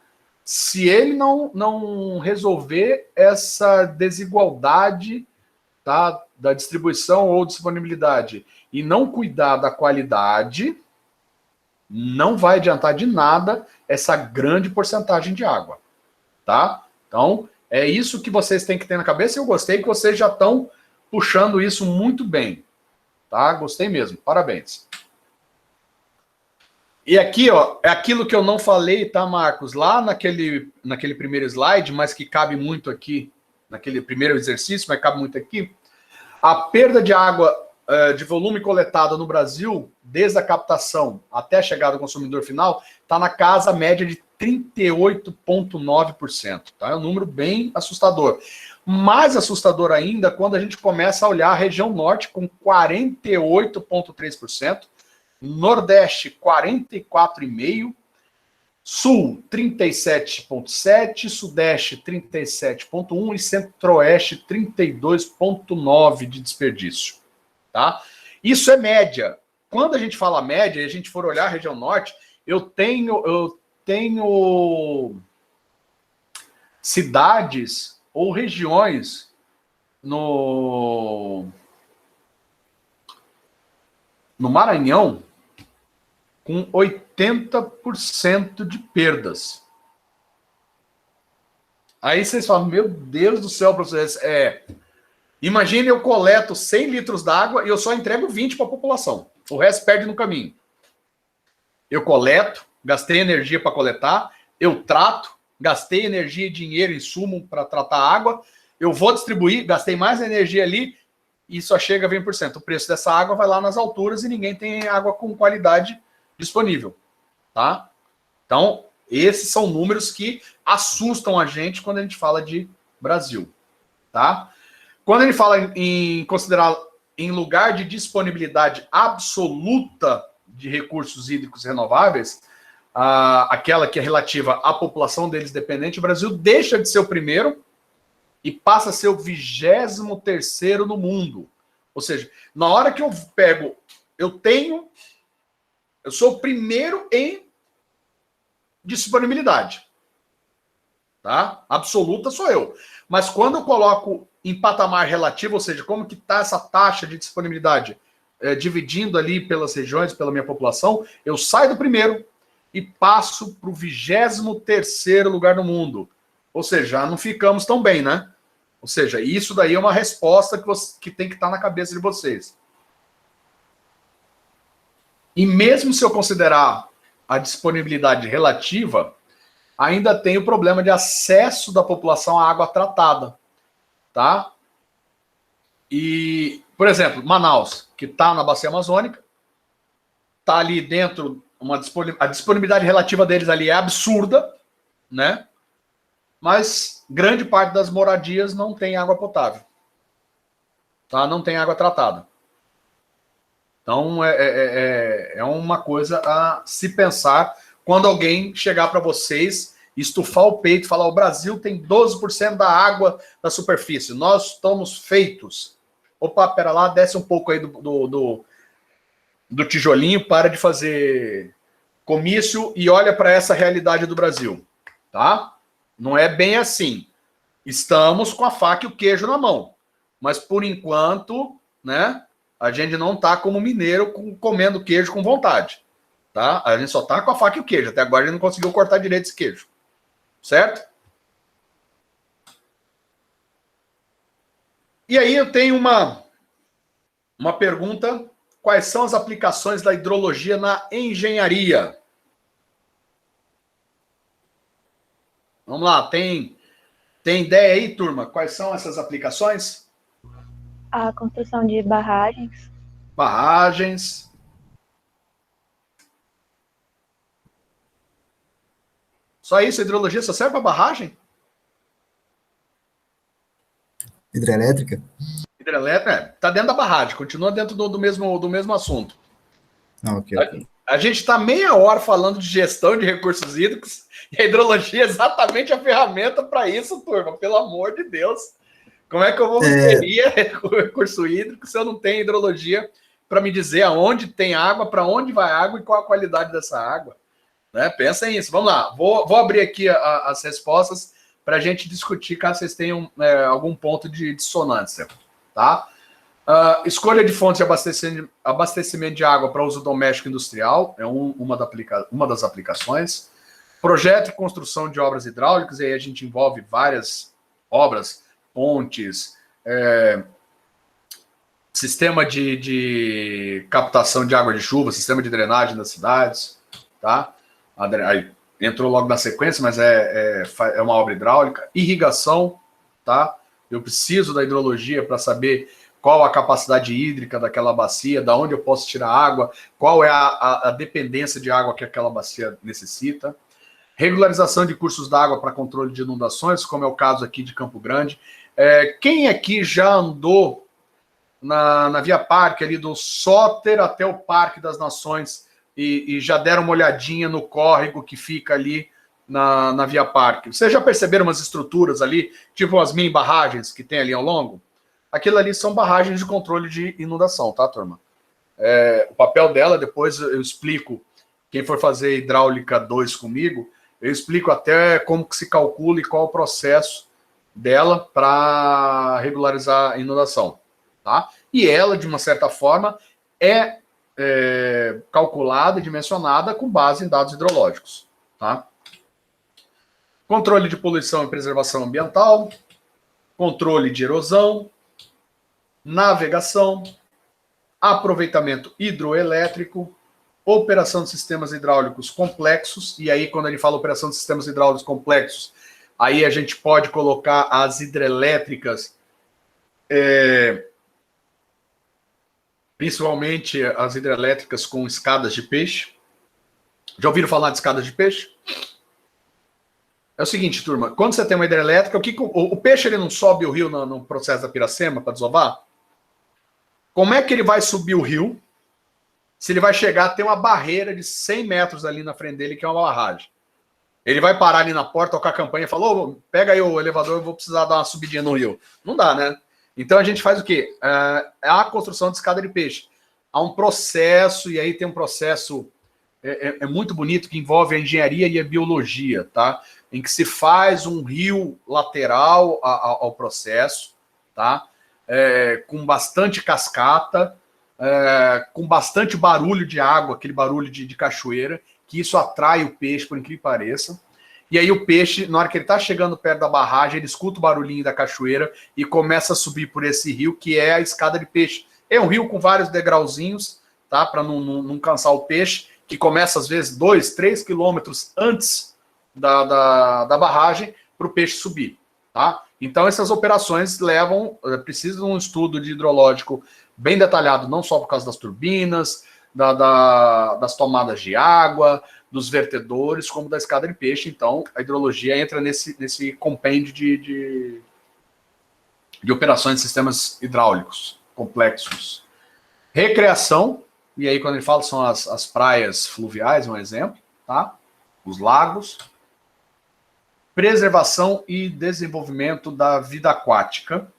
se ele não resolver essa desigualdade, tá, da distribuição ou disponibilidade e não cuidar da qualidade, não vai adiantar de nada essa grande porcentagem de água, tá? Então, é isso que vocês têm que ter na cabeça e eu gostei que vocês já estão puxando isso muito bem, tá? Gostei mesmo, parabéns. E aqui, ó, é aquilo que eu não falei, tá, Marcos? Lá naquele primeiro slide, mas que cabe muito aqui, naquele primeiro exercício, mas cabe muito aqui, a perda de água de volume coletado no Brasil, desde a captação até a chegada do consumidor final, está na casa média de 38,9%. Tá? É um número bem assustador. Mais assustador ainda quando a gente começa a olhar a região norte com 48,3%, Nordeste 44,5%, Sul 37,7%, Sudeste 37,1% e Centro-Oeste 32,9% de desperdício. Tá? Isso é média. Quando a gente fala média e a gente for olhar a região norte, eu tenho cidades ou regiões no Maranhão com 80% de perdas. Aí vocês falam, meu Deus do céu, professor, imagine eu coleto 100 litros d'água e eu só entrego 20 para a população. O resto perde no caminho. Eu coleto, gastei energia para coletar, eu trato, gastei energia e dinheiro, insumo para tratar a água, eu vou distribuir, gastei mais energia ali e só chega a 20%. O preço dessa água vai lá nas alturas e ninguém tem água com qualidade disponível. Tá? Então, esses são números que assustam a gente quando a gente fala de Brasil. Tá? Quando a gente fala em considerar em lugar de disponibilidade absoluta de recursos hídricos renováveis, aquela que é relativa à população deles dependente, o Brasil deixa de ser o primeiro e passa a ser o 23º no mundo. Ou seja, na hora que eu pego, eu tenho Eu sou o primeiro em disponibilidade. Tá? Absoluta sou eu. Mas quando eu coloco em patamar relativo, ou seja, como que está essa taxa de disponibilidade dividindo ali pelas regiões, pela minha população, eu saio do primeiro e passo para o 23º lugar no mundo. Ou seja, já não ficamos tão bem, né? Ou seja, isso daí é uma resposta que tem que estar na cabeça de vocês. E mesmo se eu considerar a disponibilidade relativa, ainda tem o problema de acesso da população à água tratada, tá? E, por exemplo, Manaus, que está na Bacia Amazônica, está ali dentro, a disponibilidade relativa deles ali é absurda, né? Mas grande parte das moradias não tem água potável, tá? Não tem água tratada. Então, é uma coisa a se pensar quando alguém chegar para vocês, estufar o peito e falar: o Brasil tem 12% da água da superfície, nós estamos feitos. Opa, pera lá, desce um pouco aí do tijolinho, para de fazer comício e olha para essa realidade do Brasil, tá? Não é bem assim. Estamos com a faca e o queijo na mão, mas por enquanto, né, a gente não tá como mineiro comendo queijo com vontade, tá? A gente só tá com a faca e o queijo. Até agora a gente não conseguiu cortar direito esse queijo, certo? E aí eu tenho uma pergunta: quais são as aplicações da hidrologia na engenharia? Vamos lá, tem ideia aí, turma? Quais são essas aplicações? A construção de barragens. Barragens. Só isso, a hidrologia só serve para barragem? Hidrelétrica? Hidrelétrica, tá dentro da barragem, continua dentro do mesmo assunto. Ok. A gente está meia hora falando de gestão de recursos hídricos e a hidrologia é exatamente a ferramenta para isso, turma. Pelo amor de Deus. Como é que eu vou gerir recurso hídrico se eu não tenho hidrologia para me dizer aonde tem água, para onde vai água e qual a qualidade dessa água? Né? Pensem nisso. Vamos lá. Vou abrir aqui as respostas para a gente discutir, caso vocês tenham algum ponto de dissonância. Tá? Escolha de fontes de abastecimento de água para uso doméstico e industrial é uma das aplicações. Projeto e construção de obras hidráulicas, e aí a gente envolve várias obras, pontes, sistema de captação de água de chuva, sistema de drenagem das cidades, tá? Aí entrou logo na sequência, mas é uma obra hidráulica. Irrigação, tá? Eu preciso da hidrologia para saber qual a capacidade hídrica daquela bacia, da onde eu posso tirar água, qual é a dependência de água que aquela bacia necessita. Regularização de cursos d'água para controle de inundações, como é o caso aqui de Campo Grande. Quem aqui já andou na Via Parque, ali do Soter até o Parque das Nações, e já deram uma olhadinha no córrego que fica ali na Via Parque? Vocês já perceberam umas estruturas ali, tipo as mini barragens que tem ali ao longo? Aquilo ali são barragens de controle de inundação, tá, turma? O papel dela, depois eu explico, quem for fazer hidráulica 2 comigo, eu explico até como que se calcula e qual o processo dela para regularizar a inundação, tá? E ela, de uma certa forma, é calculada e dimensionada com base em dados hidrológicos, tá? Controle de poluição e preservação ambiental, controle de erosão, navegação, aproveitamento hidroelétrico, operação de sistemas hidráulicos complexos, e aí quando ele fala operação de sistemas hidráulicos complexos, aí a gente pode colocar as hidrelétricas, principalmente as hidrelétricas com escadas de peixe. Já ouviram falar de escadas de peixe? É o seguinte, turma, quando você tem uma hidrelétrica, o peixe ele não sobe o rio no processo da Piracema para desovar? Como é que ele vai subir o rio se ele vai chegar a ter uma barreira de 100 metros ali na frente dele, que é uma barragem? Ele vai parar ali na porta, tocar a campanha e falar: ô, pega aí o elevador, eu vou precisar dar uma subidinha no rio. Não dá, né? Então a gente faz o quê? A construção de escada de peixe. Há um processo, e aí tem um processo é muito bonito, que envolve a engenharia e a biologia, tá? Em que se faz um rio lateral ao processo, tá? Com bastante cascata, com bastante barulho de água, aquele barulho de cachoeira, que isso atrai o peixe, por incrível que pareça. E aí o peixe, na hora que ele está chegando perto da barragem, ele escuta o barulhinho da cachoeira e começa a subir por esse rio, que é a escada de peixe. É um rio com vários degrauzinhos, tá? Para não cansar o peixe, que começa às vezes 2, 3 quilômetros antes da barragem para o peixe subir, tá? Então essas operações precisam de um estudo de hidrológico bem detalhado, não só por causa das turbinas, das tomadas de água, dos vertedores, como da escada de peixe. Então, a hidrologia entra nesse compêndio de operações de sistemas hidráulicos complexos. Recreação, e aí quando ele fala são as praias fluviais, um exemplo, tá? Os lagos. Preservação e desenvolvimento da vida aquática.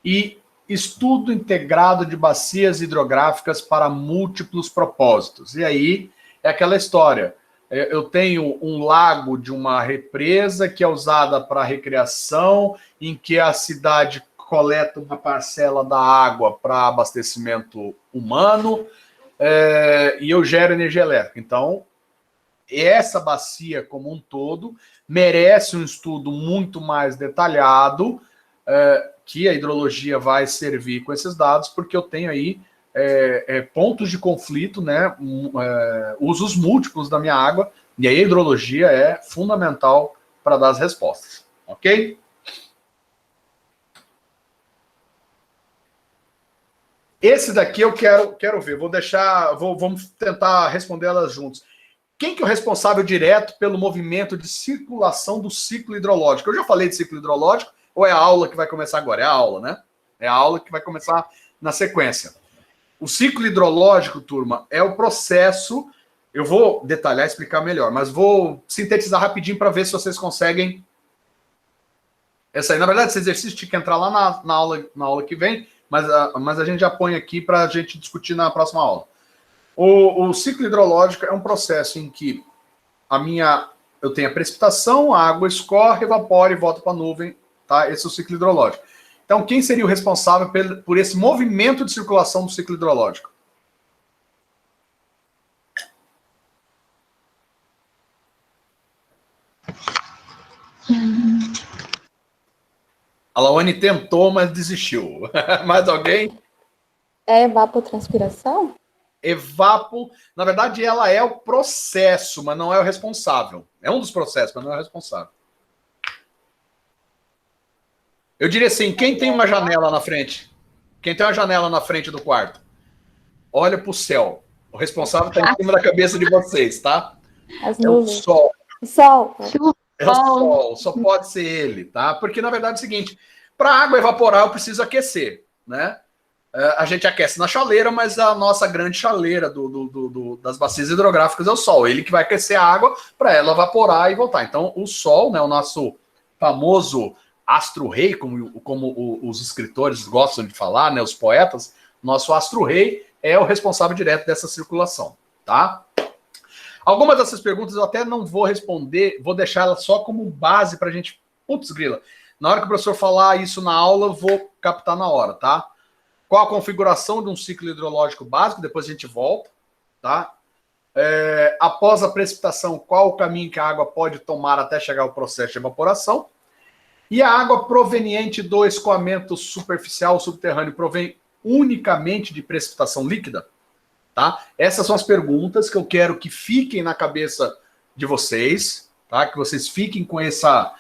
E estudo integrado de bacias hidrográficas para múltiplos propósitos. E aí é aquela história. Eu tenho um lago de uma represa que é usada para recreação, em que a cidade coleta uma parcela da água para abastecimento humano, e eu gero energia elétrica. Então, essa bacia como um todo merece um estudo muito mais detalhado, que a hidrologia vai servir com esses dados, porque eu tenho aí pontos de conflito, né, usos múltiplos da minha água, e aí a hidrologia é fundamental para dar as respostas, ok? Esse daqui eu quero ver, vamos tentar responder elas juntos. Quem que é o responsável direto pelo movimento de circulação do ciclo hidrológico? Eu já falei de ciclo hidrológico, ou é a aula que vai começar agora? É a aula, né? É a aula que vai começar na sequência. O ciclo hidrológico, turma, é o processo... Eu vou detalhar e explicar melhor, mas vou sintetizar rapidinho para ver se vocês conseguem... Essa aí, na verdade, esse exercício tinha que entrar lá na aula que vem, mas a gente já põe aqui para a gente discutir na próxima aula. O ciclo hidrológico é um processo em que eu tenho a precipitação, a água escorre, evapora e volta para a nuvem, tá? Esse é o ciclo hidrológico. Então, quem seria o responsável por esse movimento de circulação do ciclo hidrológico? A Lawane tentou, mas desistiu. Mais alguém? É evapotranspiração? Na verdade, ela é o processo, mas não é o responsável. É um dos processos, mas não é o responsável. Eu diria assim, quem tem uma janela na frente? Quem tem uma janela na frente do quarto? Olha para o céu. O responsável está em cima da cabeça de vocês, tá? As É o nuvens. sol. O sol. É o sol, só pode ser ele, tá? Porque, na verdade, é o seguinte, para a água evaporar, eu preciso aquecer, né? A gente aquece na chaleira, mas a nossa grande chaleira das bacias hidrográficas é o sol. Ele que vai aquecer a água para ela evaporar e voltar. Então, o sol, né, o nosso famoso astro-rei, como os escritores gostam de falar, né, os poetas, nosso astro-rei é o responsável direto dessa circulação, tá? Algumas dessas perguntas eu até não vou responder, vou deixar elas só como base para a gente... Putz, grila. Na hora que o professor falar isso na aula, eu vou captar na hora, tá? Qual a configuração de um ciclo hidrológico básico? Depois a gente volta, tá? Após a precipitação, qual o caminho que a água pode tomar até chegar ao processo de evaporação? E a água proveniente do escoamento superficial ou subterrâneo provém unicamente de precipitação líquida? Tá? Essas são as perguntas que eu quero que fiquem na cabeça de vocês, tá? Que vocês fiquem com essa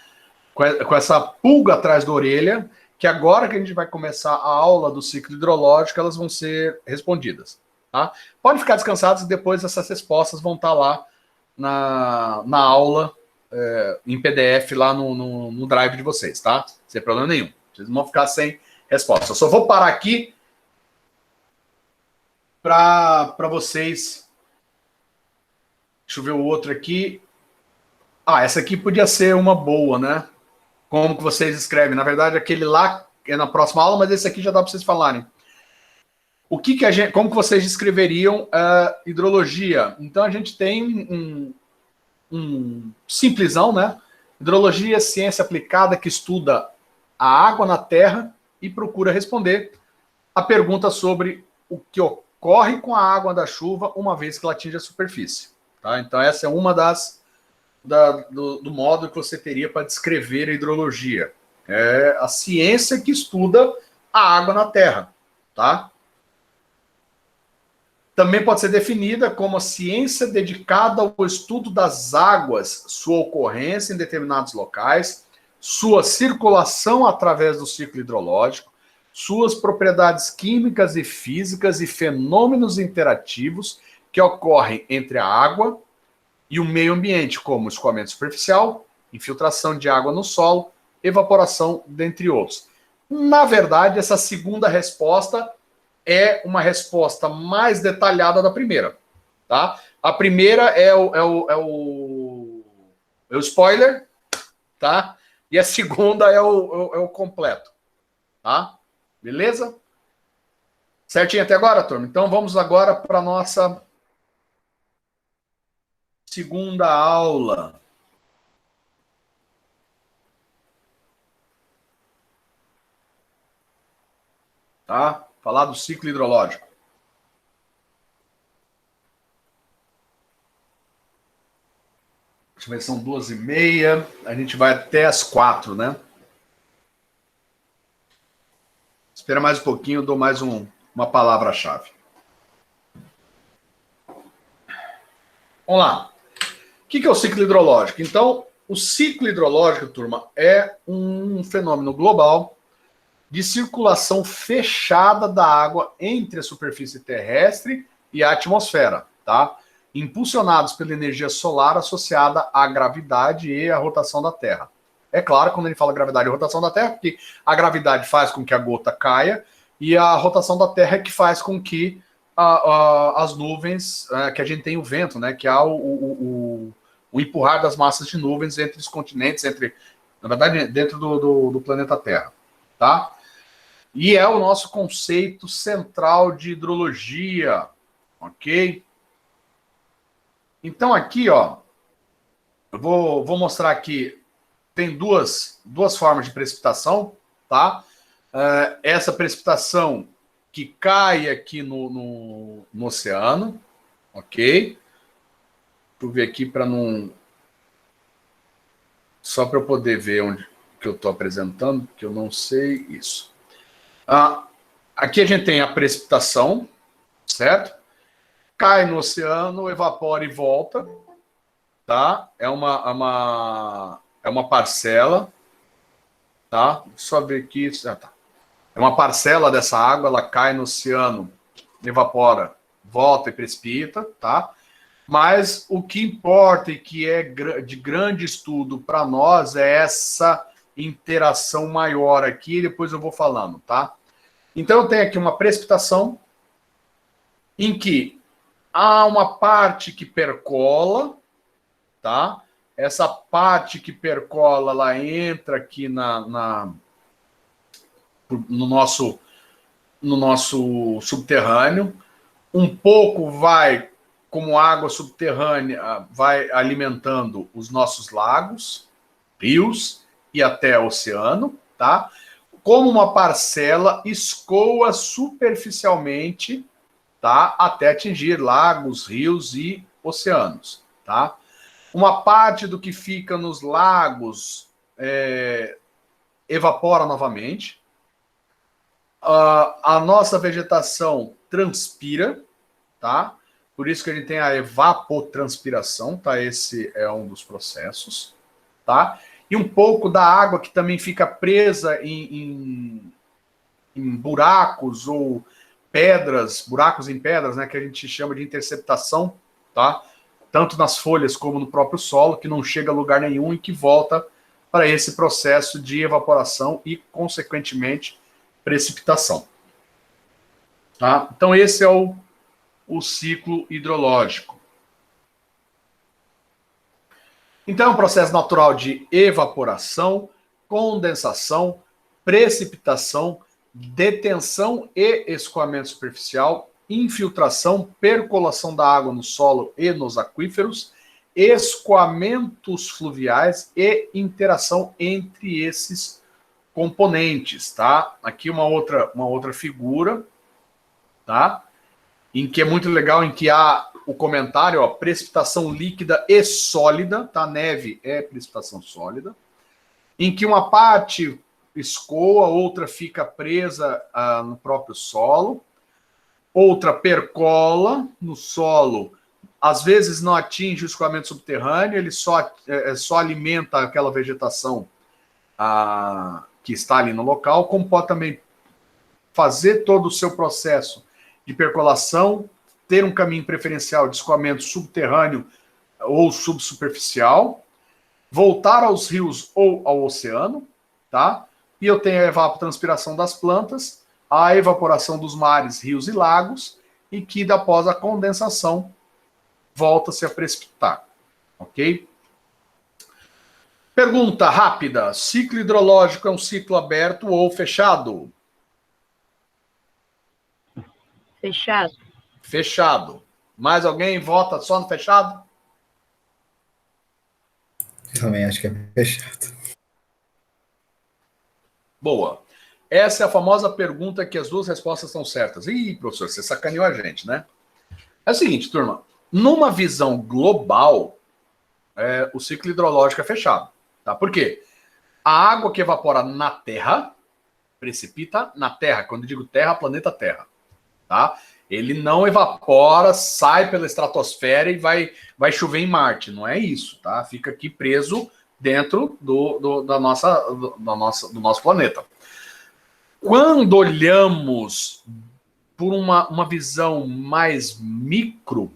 pulga atrás da orelha, que agora que a gente vai começar a aula do ciclo hidrológico, elas vão ser respondidas. Tá? Podem ficar descansados e depois essas respostas vão estar lá na aula, em PDF, lá no drive de vocês, tá? Sem problema nenhum. Vocês não vão ficar sem resposta. Eu só vou parar aqui para vocês. Deixa eu ver o outro aqui. Essa aqui podia ser uma boa, né? Como que vocês escrevem? Na verdade, aquele lá é na próxima aula, mas esse aqui já dá para vocês falarem. O que a gente, como que vocês descreveriam a hidrologia? Então a gente tem um simplesão, né? Hidrologia é ciência aplicada que estuda a água na Terra e procura responder a pergunta sobre o que ocorre com a água da chuva uma vez que ela atinge a superfície. Tá? Então essa é uma do modo que você teria para descrever a hidrologia. É a ciência que estuda a água na Terra. Tá? Também pode ser definida como a ciência dedicada ao estudo das águas, sua ocorrência em determinados locais, sua circulação através do ciclo hidrológico, suas propriedades químicas e físicas e fenômenos interativos que ocorrem entre a água e o meio ambiente, como escoamento superficial, infiltração de água no solo, evaporação, dentre outros. Na verdade, essa segunda resposta é uma resposta mais detalhada da primeira, tá? A primeira é o spoiler, tá? E a segunda é o completo, tá? Beleza? Certinho até agora, turma? Então vamos agora para a nossa segunda aula. Tá? Falar do ciclo hidrológico. Deixa eu ver, são 2h30. A gente vai até as 4, né? Espera mais um pouquinho, eu dou mais uma palavra-chave. Vamos lá. O que é o ciclo hidrológico? Então, o ciclo hidrológico, turma, é um fenômeno global de circulação fechada da água entre a superfície terrestre e a atmosfera, tá? Impulsionados pela energia solar associada à gravidade e à rotação da Terra. É claro, quando ele fala gravidade e rotação da Terra, porque a gravidade faz com que a gota caia e a rotação da Terra é que faz com que as nuvens, que a gente tem o vento, né? Que há o empurrar das massas de nuvens entre os continentes, na verdade, dentro do planeta Terra, tá? E é o nosso conceito central de hidrologia, ok? Então aqui, ó, eu vou mostrar aqui, tem duas formas de precipitação, tá? Essa precipitação que cai aqui no oceano, ok? Deixa eu ver aqui para não... Só para eu poder ver onde que eu estou apresentando, que eu não sei isso. Aqui a gente tem a precipitação, certo? Cai no oceano, evapora e volta, tá? É uma parcela, tá? Só ver aqui, tá. É uma parcela dessa água, ela cai no oceano, evapora, volta e precipita, tá? Mas o que importa e que é de grande estudo para nós é essa interação maior aqui, depois eu vou falando, tá? Então eu tenho aqui uma precipitação em que há uma parte que percola, tá? Essa parte que percola, ela entra aqui no nosso subterrâneo, um pouco vai, como água subterrânea, vai alimentando os nossos lagos, rios e até o oceano, tá? Como uma parcela escoa superficialmente, tá? Até atingir lagos, rios e oceanos, tá? Uma parte do que fica nos lagos evapora novamente. A nossa vegetação transpira, tá? Por isso que a gente tem a evapotranspiração, tá? Esse é um dos processos, tá? E um pouco da água que também fica presa em buracos ou pedras, buracos em pedras, né? Que a gente chama de interceptação, tá? Tanto nas folhas como no próprio solo, que não chega a lugar nenhum e que volta para esse processo de evaporação e, consequentemente, precipitação. Tá? Então, esse é o ciclo hidrológico. Então, é um processo natural de evaporação, condensação, precipitação, detenção e escoamento superficial, infiltração, percolação da água no solo e nos aquíferos, escoamentos fluviais e interação entre esses componentes, tá? Aqui uma outra figura, tá? Em que é muito legal, em que há o comentário, ó, precipitação líquida e sólida, tá? Neve é precipitação sólida, em que uma parte escoa, outra fica presa no próprio solo, outra percola no solo, às vezes não atinge o escoamento subterrâneo, ele só alimenta aquela vegetação que está ali no local, como pode também fazer todo o seu processo de percolação, ter um caminho preferencial de escoamento subterrâneo ou subsuperficial, voltar aos rios ou ao oceano, tá? E eu tenho a evapotranspiração das plantas, a evaporação dos mares, rios e lagos, e que após a condensação volta-se a precipitar, ok? Pergunta rápida: ciclo hidrológico é um ciclo aberto ou fechado? Fechado. Fechado. Mais alguém vota só no fechado? Também acho que é fechado. Boa. Essa é a famosa pergunta que as duas respostas estão certas. Ih, professor, você sacaneou a gente, né? É o seguinte, turma. Numa visão global, o ciclo hidrológico é fechado. Tá? Por quê? A água que evapora na Terra precipita na Terra. Quando eu digo Terra, planeta Terra. Tá? Ele não evapora, sai pela estratosfera e vai chover em Marte. Não é isso. Tá? Fica aqui preso dentro do nosso planeta. Quando olhamos por uma visão mais micro,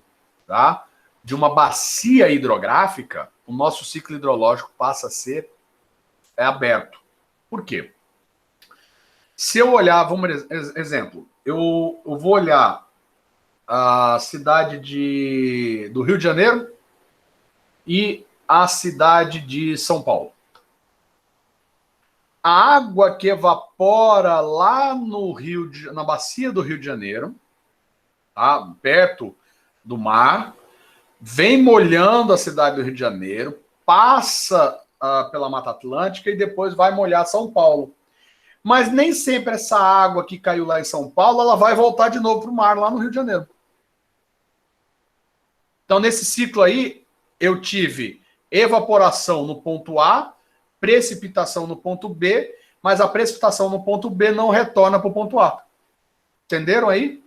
tá? De uma bacia hidrográfica, o nosso ciclo hidrológico passa a ser aberto. Por quê? Se eu olhar, exemplo, eu vou olhar a cidade do Rio de Janeiro e a cidade de São Paulo. A água que evapora lá na bacia do Rio de Janeiro, tá? Perto do mar, vem molhando a cidade do Rio de Janeiro, passa pela Mata Atlântica e depois vai molhar São Paulo. Mas nem sempre essa água que caiu lá em São Paulo, ela vai voltar de novo para o mar lá no Rio de Janeiro. Então, nesse ciclo aí, eu tive evaporação no ponto A, precipitação no ponto B, mas a precipitação no ponto B não retorna para o ponto A. Entenderam aí?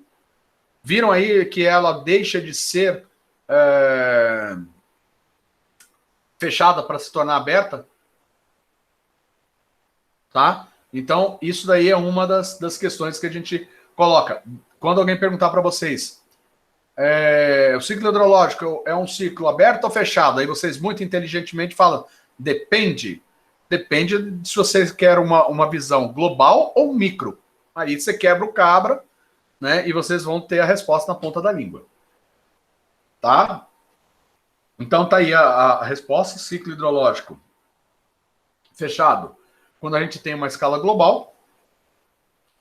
Viram aí que ela deixa de ser fechada para se tornar aberta? Tá? Então, isso daí é uma das questões que a gente coloca. Quando alguém perguntar para vocês, o ciclo hidrológico é um ciclo aberto ou fechado? Aí vocês muito inteligentemente falam, depende. Depende de se você quer uma visão global ou micro. Aí você quebra o cabra, né? E vocês vão ter a resposta na ponta da língua. Tá? Então tá aí a resposta: ciclo hidrológico fechado. Quando a gente tem uma escala global,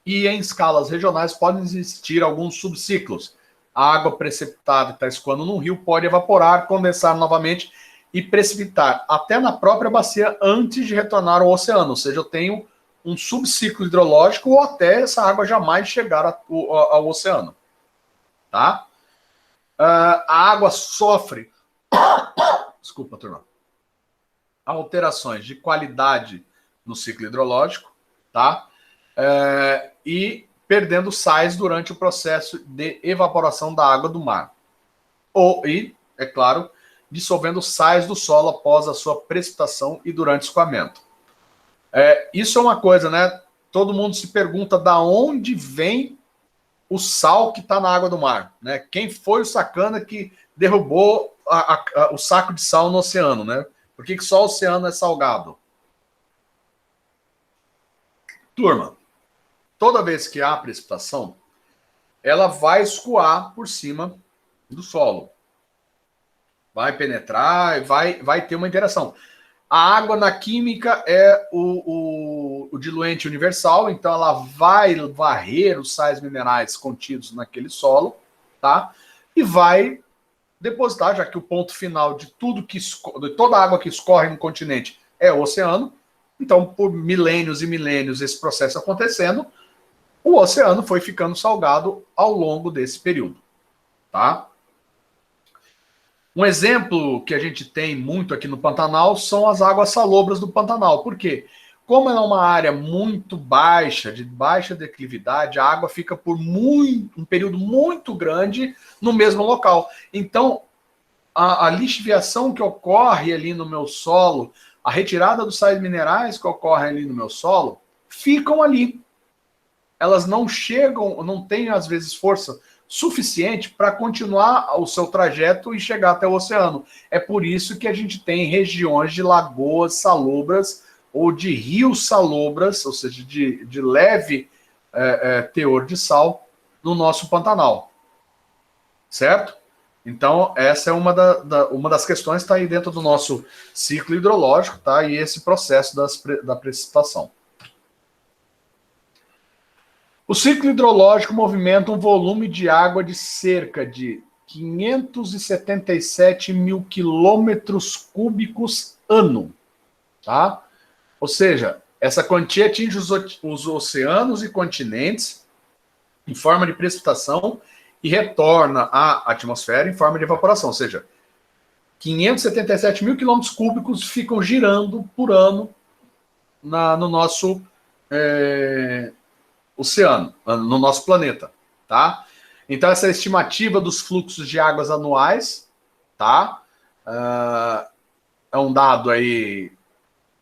e em escalas regionais podem existir alguns subciclos. A água precipitada que está escoando num rio pode evaporar, condensar novamente e precipitar até na própria bacia antes de retornar ao oceano. Ou seja, eu tenho um subciclo hidrológico ou até essa água jamais chegar ao oceano. Tá? A água sofre desculpa, turma, alterações de qualidade no ciclo hidrológico, tá? E perdendo sais durante o processo de evaporação da água do mar. E, é claro, dissolvendo sais do solo após a sua precipitação e durante o escoamento. Isso é uma coisa, né? Todo mundo se pergunta da onde vem o sal que está na água do mar, né? Quem foi o sacana que derrubou o saco de sal no oceano, né? Por que só o oceano é salgado? Turma, toda vez que há precipitação, ela vai escoar por cima do solo. Vai penetrar e vai ter uma interação. A água na química é o diluente universal, então ela vai varrer os sais minerais contidos naquele solo, tá? E vai depositar, já que o ponto final de de toda a água que escorre no continente é o oceano. Então, por milênios e milênios esse processo acontecendo, o oceano foi ficando salgado ao longo desse período, tá? Um exemplo que a gente tem muito aqui no Pantanal são as águas salobras do Pantanal. Por quê? Como é uma área muito baixa, de baixa declividade, a água fica por um período muito grande no mesmo local. Então, a lixiviação que ocorre ali no meu solo, a retirada dos sais minerais que ocorre ali no meu solo, ficam ali. Elas não chegam, não têm às vezes força suficiente para continuar o seu trajeto e chegar até o oceano. É por isso que a gente tem regiões de lagoas salobras ou de rios salobras, ou seja, de leve teor de sal no nosso Pantanal. Certo? Então, essa é uma das questões que está aí dentro do nosso ciclo hidrológico, tá? E esse processo da precipitação. O ciclo hidrológico movimenta um volume de água de cerca de 577 mil quilômetros cúbicos ano, tá? Ou seja, essa quantia atinge os oceanos e continentes em forma de precipitação e retorna à atmosfera em forma de evaporação. Ou seja, 577 mil quilômetros cúbicos ficam girando por ano no nosso oceano, no nosso planeta, tá? Então, essa é a estimativa dos fluxos de águas anuais, tá? É um dado aí,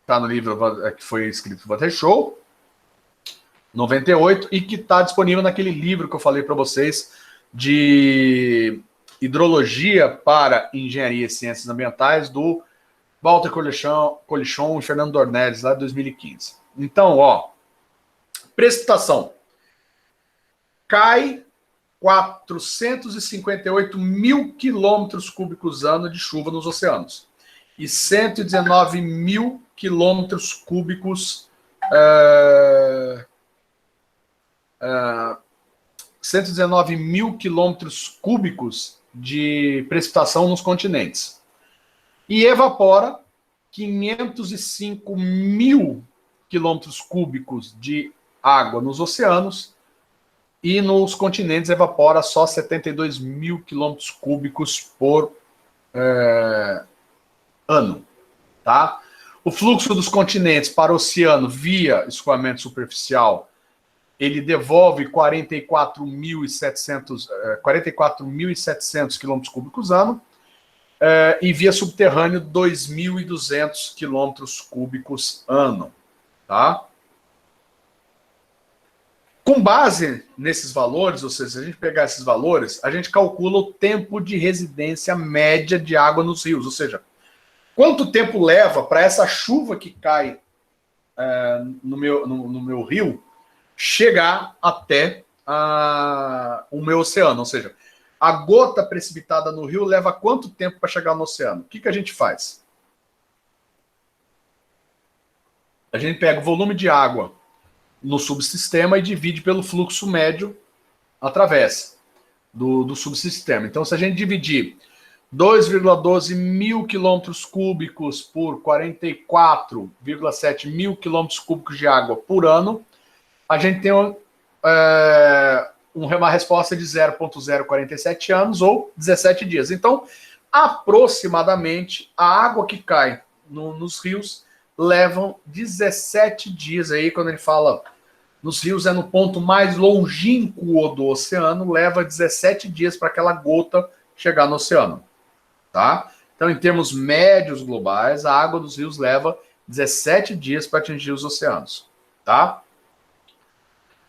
tá no livro que foi escrito por Walter Show, 98, e que está disponível naquele livro que eu falei para vocês de Hidrologia para Engenharia e Ciências Ambientais, do Walter Colichon e Fernando Dornelles, lá de 2015. Então, ó, precipitação. Cai 458 mil quilômetros cúbicos ano de chuva nos oceanos. E 119 mil quilômetros cúbicos... 119 mil quilômetros cúbicos de precipitação nos continentes. E evapora 505 mil quilômetros cúbicos de água nos oceanos, e nos continentes evapora só 72 mil quilômetros cúbicos por ano. Tá? O fluxo dos continentes para o oceano via escoamento superficial, ele devolve 44.700 quilômetros cúbicos ano, e via subterrâneo 2.200 quilômetros cúbicos ano. Tá? Com base nesses valores, ou seja, se a gente pegar esses valores, a gente calcula o tempo de residência média de água nos rios, ou seja, quanto tempo leva para essa chuva que cai no meu rio chegar até o meu oceano, ou seja, a gota precipitada no rio leva quanto tempo para chegar no oceano? O que a gente faz? A gente pega o volume de água no subsistema e divide pelo fluxo médio através do subsistema. Então, se a gente dividir 2,12 mil quilômetros cúbicos por 44,7 mil quilômetros cúbicos de água por ano, a gente tem uma resposta de 0,047 anos ou 17 dias. Então, aproximadamente, a água que cai nos rios levam 17 dias. Aí, quando ele fala nos rios, é no ponto mais longínquo do oceano, leva 17 dias para aquela gota chegar no oceano. Tá? Então, em termos médios globais, a água dos rios leva 17 dias para atingir os oceanos. Tá?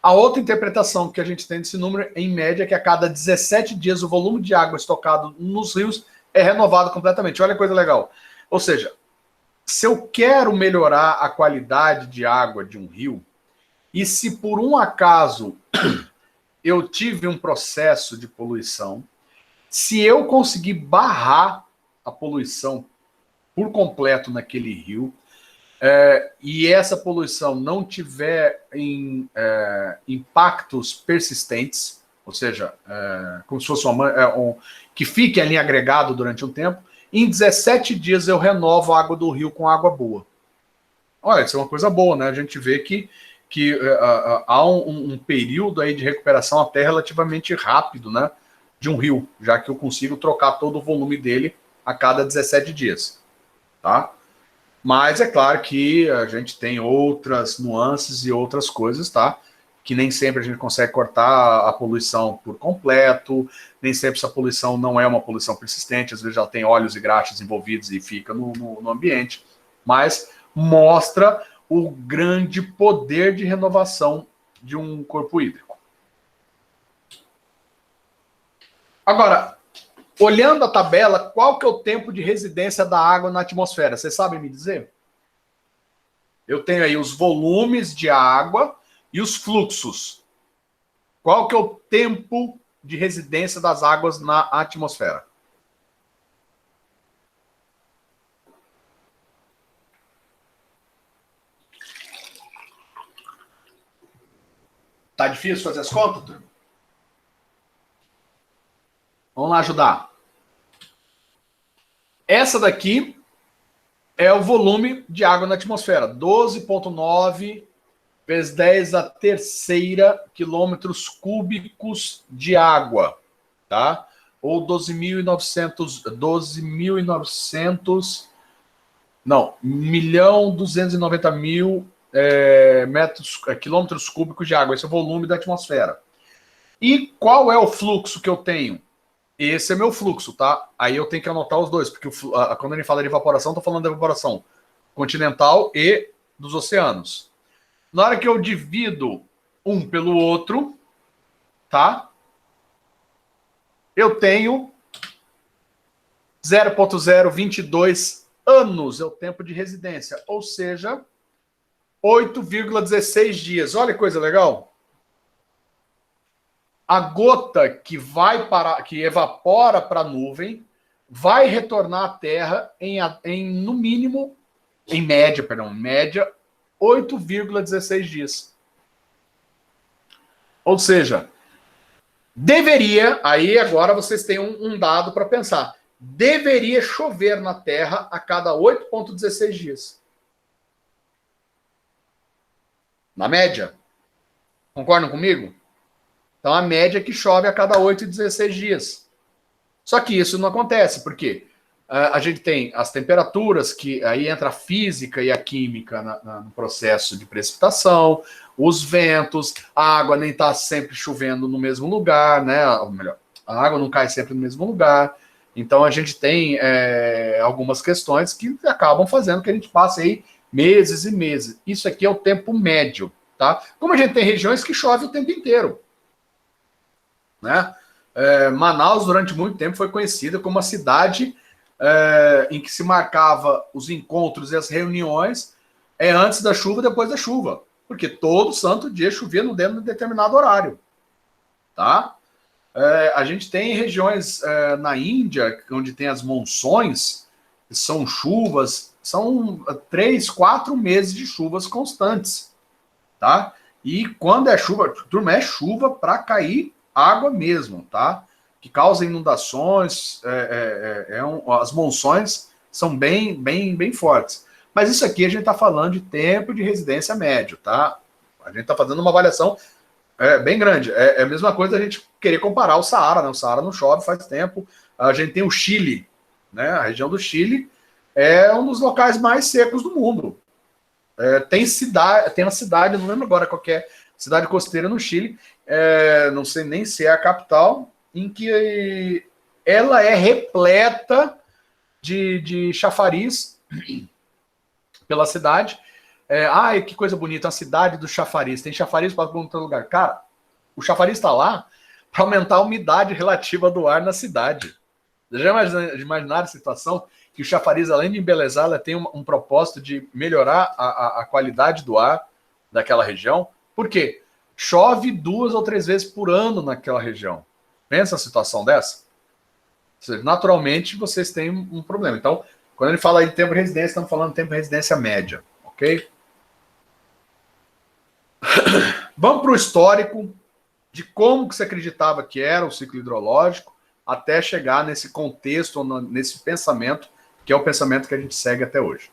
A outra interpretação que a gente tem desse número, em média, é que a cada 17 dias o volume de água estocado nos rios é renovado completamente. Olha que coisa legal. Ou seja, se eu quero melhorar a qualidade de água de um rio, e se por um acaso eu tive um processo de poluição, se eu conseguir barrar a poluição por completo naquele rio, e essa poluição não tiver impactos persistentes, ou seja, como se fosse que fique ali agregado durante um tempo, em 17 dias eu renovo a água do rio com água boa. Olha, isso é uma coisa boa, né? A gente vê que há um período aí de recuperação até relativamente rápido, né? De um rio, já que eu consigo trocar todo o volume dele a cada 17 dias, tá? Mas é claro que a gente tem outras nuances e outras coisas, tá? Que nem sempre a gente consegue cortar a poluição por completo, nem sempre essa poluição não é uma poluição persistente, às vezes já tem óleos e graxas envolvidos e fica no ambiente, mas mostra o grande poder de renovação de um corpo hídrico. Agora, olhando a tabela, qual que é o tempo de residência da água na atmosfera? Vocês sabem me dizer? Eu tenho aí os volumes de água e os fluxos. Qual que é o tempo de residência das águas na atmosfera? Tá difícil fazer as contas, turma? Vamos lá ajudar. Essa daqui é o volume de água na atmosfera. 12,9 vezes 10 a terceira quilômetros cúbicos de água, tá? Ou 12.900, não, 1.290.000 quilômetros cúbicos de água. Esse é o volume da atmosfera. E qual é o fluxo que eu tenho? Esse é meu fluxo, tá? Aí eu tenho que anotar os dois, porque quando a gente fala de evaporação, estou falando da evaporação continental e dos oceanos. Na hora que eu divido um pelo outro, tá? Eu tenho 0,022 anos é o tempo de residência, ou seja, 8,16 dias. Olha que coisa legal. A gota que evapora para a nuvem, vai retornar à Terra no mínimo, em média, 8,16 dias. Ou seja, deveria, aí agora vocês têm um dado para pensar, deveria chover na Terra a cada 8,16 dias. Na média. Concordam comigo? Então, a média é que chove a cada 8,16 dias. Só que isso não acontece, porque a gente tem as temperaturas, que aí entra a física e a química no processo de precipitação, os ventos, a água nem está sempre chovendo no mesmo lugar, né? Ou melhor, a água não cai sempre no mesmo lugar. Então, a gente tem algumas questões que acabam fazendo que a gente passe aí meses e meses. Isso aqui é o tempo médio, tá? Como a gente tem regiões que chove o tempo inteiro, né? Manaus, durante muito tempo, foi conhecida como a cidade em que se marcava os encontros e as reuniões antes da chuva e depois da chuva, porque todo santo dia chovia no dentro de determinado horário, tá? A gente tem regiões na Índia, onde tem as monções, que são chuvas, são 3, 4 meses de chuvas constantes, tá? E quando é chuva, turma, é chuva para cair água mesmo, tá? Que causa inundações, as monções são bem fortes. Mas isso aqui a gente está falando de tempo de residência médio, tá? A gente está fazendo uma avaliação bem grande. É a mesma coisa a gente querer comparar o Saara, né? O Saara não chove faz tempo. A gente tem o Chile, né? A região do Chile é um dos locais mais secos do mundo. Tem uma cidade, não lembro agora qual é, cidade costeira no Chile, não sei nem se é a capital, em que ela é repleta de chafariz pela cidade. Ai, que coisa bonita, a cidade do chafariz. Tem chafariz para todo lugar. Cara, o chafariz está lá para aumentar a umidade relativa do ar na cidade. Já imaginaram a situação que o chafariz, além de embelezar, ela tem um propósito de melhorar a qualidade do ar daquela região? Por quê? Chove 2 ou 3 vezes por ano naquela região. Pensa a situação dessa? Ou seja, naturalmente, vocês têm um problema. Então, Quando ele fala aí de tempo de residência, estamos falando de tempo de residência média, ok? Vamos para o histórico de como que se acreditava que era o ciclo hidrológico até chegar nesse contexto, nesse pensamento, que é o pensamento que a gente segue até hoje.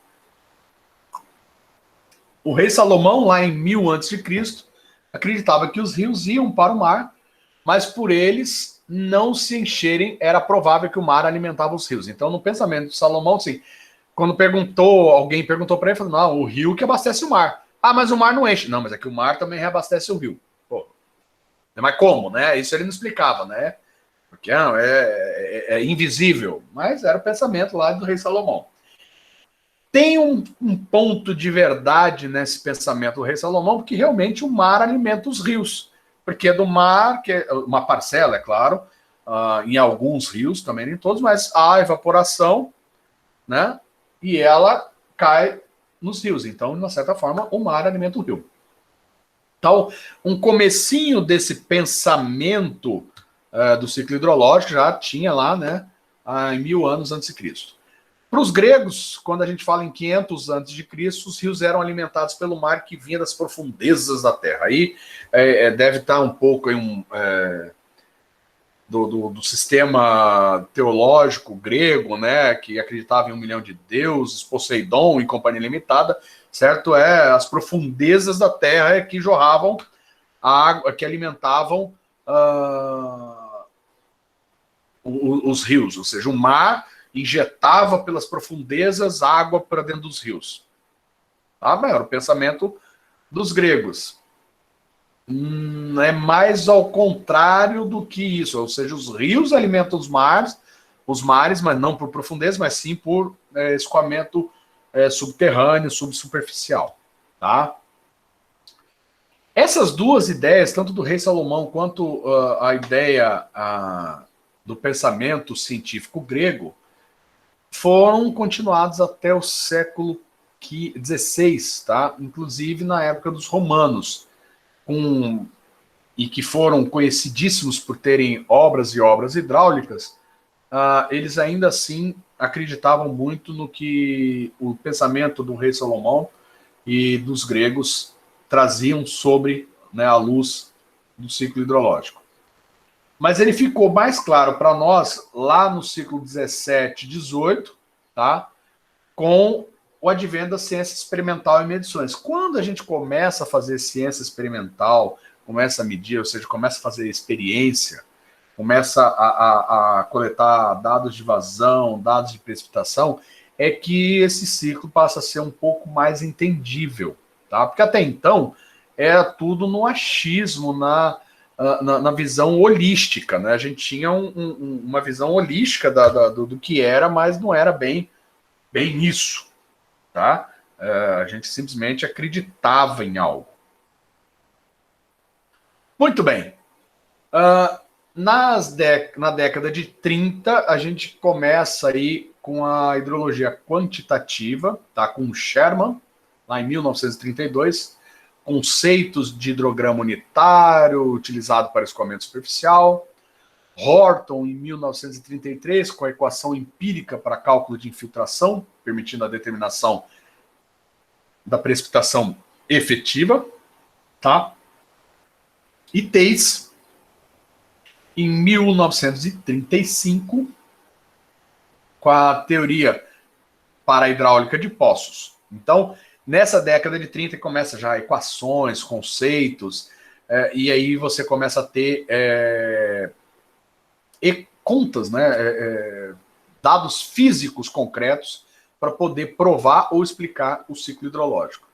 O rei Salomão, lá em 1000 a.C., acreditava que os rios iam para o mar, mas por eles não se encherem, era provável que o mar alimentava os rios. Então, no pensamento de Salomão, assim, quando alguém perguntou para ele, falou, não, o rio que abastece o mar. Ah, mas o mar não enche. Não, mas é que o mar também reabastece o rio. Pô, mas como, né? Isso ele não explicava, né? Porque é invisível. Mas era o pensamento lá do rei Salomão. Tem um ponto de verdade nesse pensamento do rei Salomão, porque realmente o mar alimenta os rios. Porque é do mar, que é uma parcela, é claro, em alguns rios, também nem todos, mas há evaporação, né? E ela cai nos rios. Então, de uma certa forma, o mar alimenta o rio. Então, um comecinho desse pensamento do ciclo hidrológico já tinha lá, né, em 1000 anos antes de Cristo. Para os gregos, quando a gente fala em 500 antes de Cristo, os rios eram alimentados pelo mar que vinha das profundezas da terra. Aí deve estar um pouco aí do sistema teológico grego, né, que acreditava em 1 milhão de deuses, Poseidon e companhia limitada, certo? As profundezas da terra que jorravam a água, que alimentavam os rios, ou seja, o mar injetava pelas profundezas água para dentro dos rios. Era o pensamento dos gregos. É mais ao contrário do que isso, ou seja, os rios alimentam os mares, mas não por profundeza, mas sim por escoamento subterrâneo, subsuperficial. Tá? Essas duas ideias, tanto do rei Salomão quanto a ideia do pensamento científico grego, foram continuados até o século XVI, tá? Inclusive na época dos romanos, e que foram conhecidíssimos por terem obras e obras hidráulicas, eles ainda assim acreditavam muito no que o pensamento do rei Salomão e dos gregos traziam sobre, né, a luz do ciclo hidrológico. Mas ele ficou mais claro para nós lá no século XVII, XVIII, tá? Com o advento da ciência experimental e medições. Quando a gente começa a fazer ciência experimental, começa a medir, ou seja, começa a fazer experiência, começa a coletar dados de vazão, dados de precipitação, é que esse ciclo passa a ser um pouco mais entendível, tá? Porque até então era tudo no achismo, na visão holística, né? A gente tinha uma visão holística do que era, mas não era bem isso, tá? A gente simplesmente acreditava em algo. Muito bem. Na década de 30, a gente começa aí com a hidrologia quantitativa, tá? Com Sherman, lá em 1932, conceitos de hidrograma unitário, utilizado para escoamento superficial. Horton, em 1933, com a equação empírica para cálculo de infiltração, permitindo a determinação da precipitação efetiva. Tá? E Theiss, em 1935, com a teoria para a hidráulica de poços. Então, nessa década de 30 começa já equações, conceitos, e aí você começa a ter contas, né, dados físicos concretos para poder provar ou explicar o ciclo hidrológico.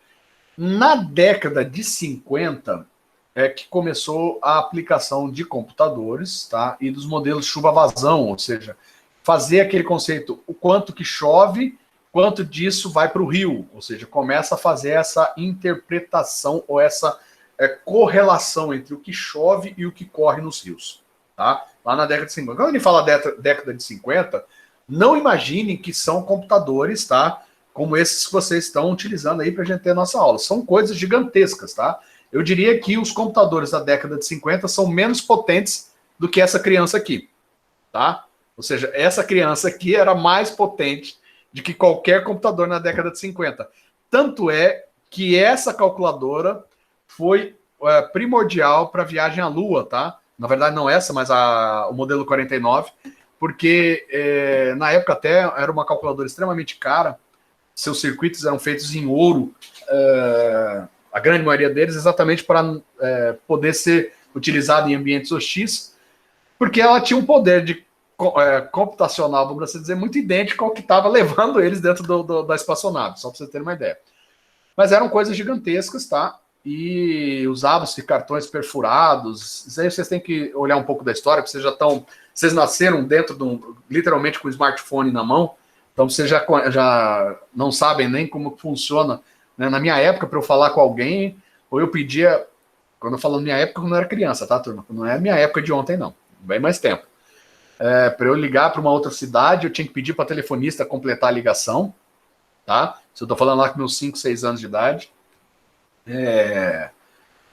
Na década de 50 é que começou a aplicação de computadores, tá, e dos modelos chuva-vazão, ou seja, fazer aquele conceito, o quanto que chove, quanto disso vai para o rio, ou seja, começa a fazer essa interpretação ou essa correlação entre o que chove e o que corre nos rios, tá? Lá na década de 50. Quando ele fala década de 50, não imaginem que são computadores, tá? Como esses que vocês estão utilizando aí para a gente ter a nossa aula. São coisas gigantescas, tá? Eu diria que os computadores da década de 50 são menos potentes do que essa criança aqui, tá? Ou seja, essa criança aqui era mais potente de que qualquer computador na década de 50. Tanto é que essa calculadora foi primordial para a viagem à Lua, tá? Na verdade, não essa, mas o modelo 49, porque na época até era uma calculadora extremamente cara, seus circuitos eram feitos em ouro, a grande maioria deles, exatamente para poder ser utilizado em ambientes hostis, porque ela tinha um poder de computacional, vamos assim dizer, muito idêntico ao que estava levando eles dentro da espaçonave, só para vocês terem uma ideia. Mas eram coisas gigantescas, tá? E usavam-se cartões perfurados. Isso aí vocês têm que olhar um pouco da história, porque vocês nasceram literalmente com o smartphone na mão, então vocês já não sabem nem como funciona. Né? Na minha época, para eu falar com alguém, ou eu pedia, quando eu falo minha época, quando eu era criança, tá, turma? Não é minha época de ontem, não. Bem mais tempo. Para eu ligar para uma outra cidade, eu tinha que pedir para a telefonista completar a ligação, tá? Se eu estou falando lá com meus 5, 6 anos de idade.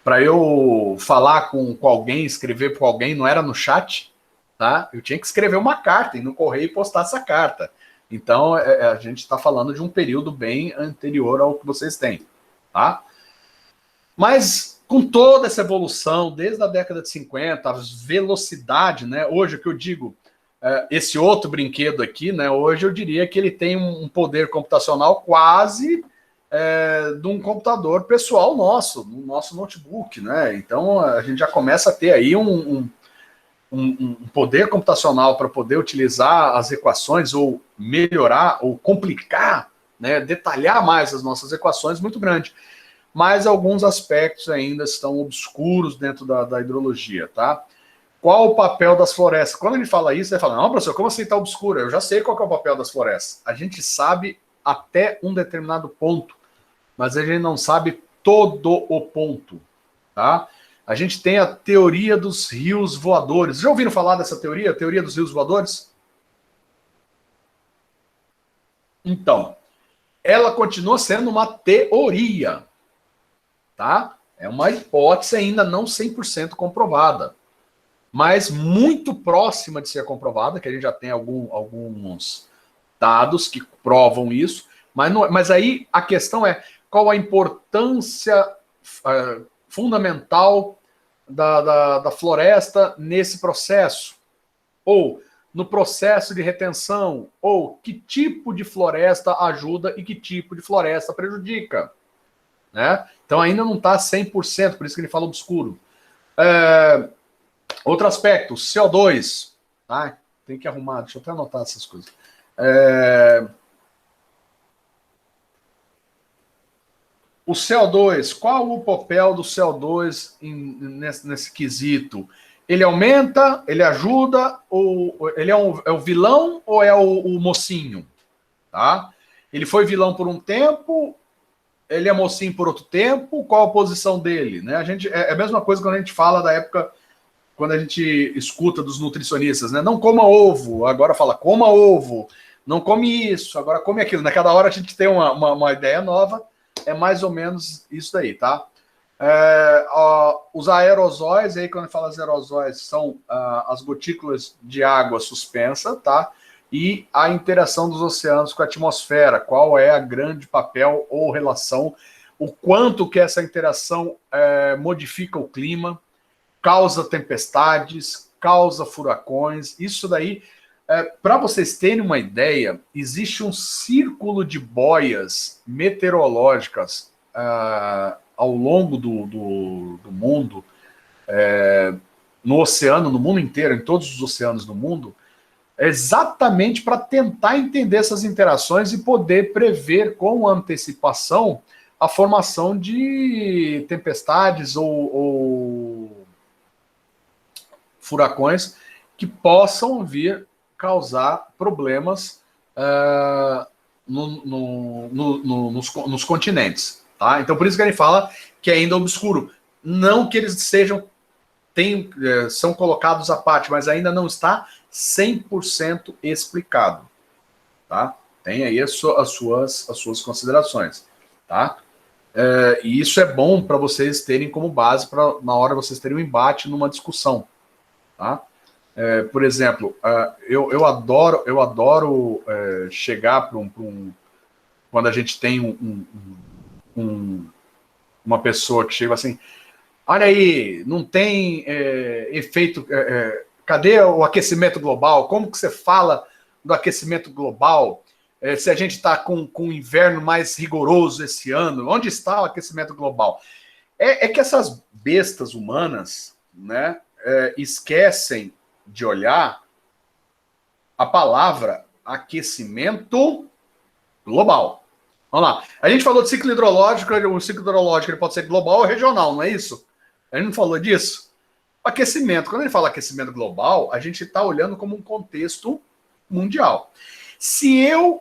Para eu falar com alguém, escrever para alguém, não era no chat, tá? Eu tinha que escrever uma carta e no correio postar essa carta. Então, a gente está falando de um período bem anterior ao que vocês têm, tá? Mas, com toda essa evolução, desde a década de 50, a velocidade, né? Hoje, o que eu digo, esse outro brinquedo aqui, né? Hoje eu diria que ele tem um poder computacional quase de um computador pessoal nosso, no nosso notebook, né? Então, a gente já começa a ter aí um poder computacional para poder utilizar as equações ou melhorar ou complicar, né, detalhar mais as nossas equações muito grande. Mas alguns aspectos ainda estão obscuros dentro da hidrologia, tá? Qual o papel das florestas? Quando a gente fala isso, você fala, não, professor, como assim está obscuro? Eu já sei qual que é o papel das florestas. A gente sabe até um determinado ponto, mas a gente não sabe todo o ponto, tá? A gente tem a teoria dos rios voadores. Já ouviram falar dessa teoria? A teoria dos rios voadores? Então, ela continua sendo uma teoria, tá? É uma hipótese ainda não 100% comprovada, mas muito próxima de ser comprovada, que a gente já tem alguns dados que provam isso, mas aí a questão é qual a importância fundamental da floresta nesse processo, ou no processo de retenção, ou que tipo de floresta ajuda e que tipo de floresta prejudica, né? Então ainda não está 100%, por isso que ele fala obscuro. Outro aspecto, CO2, tá? Tem que arrumar, deixa eu até anotar essas coisas. O CO2, qual o papel do CO2 nesse quesito? Ele aumenta, ele ajuda, ou ele é o vilão ou é o mocinho? Tá? Ele foi vilão por um tempo, ele é mocinho por outro tempo, qual a posição dele? Né? É a mesma coisa quando a gente fala da época, quando a gente escuta dos nutricionistas, né? Não coma ovo, agora fala coma ovo, não come isso, agora come aquilo. Cada hora a gente tem uma ideia nova. É mais ou menos isso daí, tá? Os aerosóis, aí quando fala aerosóis, são as gotículas de água suspensa, tá? E a interação dos oceanos com a atmosfera, qual é a grande papel ou relação, o quanto que essa interação modifica o clima, causa tempestades, causa furacões, isso daí... Para vocês terem uma ideia, existe um círculo de boias meteorológicas ao longo do mundo, no oceano, no mundo inteiro, em todos os oceanos do mundo, exatamente para tentar entender essas interações e poder prever com antecipação a formação de tempestades ou furacões que possam vir causar problemas nos continentes, tá? Então, por isso que ele fala que é ainda obscuro. Não que eles são colocados à parte, mas ainda não está 100% explicado, tá? Tem aí as suas considerações, tá? E isso é bom para vocês terem como base, para na hora vocês terem um embate numa discussão, tá? Por exemplo, eu adoro chegar para quando a gente tem uma pessoa que chega assim, olha aí, não tem efeito, cadê o aquecimento global? Como que você fala do aquecimento global? Se a gente está com um inverno mais rigoroso esse ano, onde está o aquecimento global? É que essas bestas humanas, né, esquecem de olhar a palavra aquecimento global. Vamos lá. A gente falou de ciclo hidrológico, o ciclo hidrológico ele pode ser global ou regional, não é isso? A gente não falou disso? Aquecimento. Quando ele fala aquecimento global, a gente está olhando como um contexto mundial. Se eu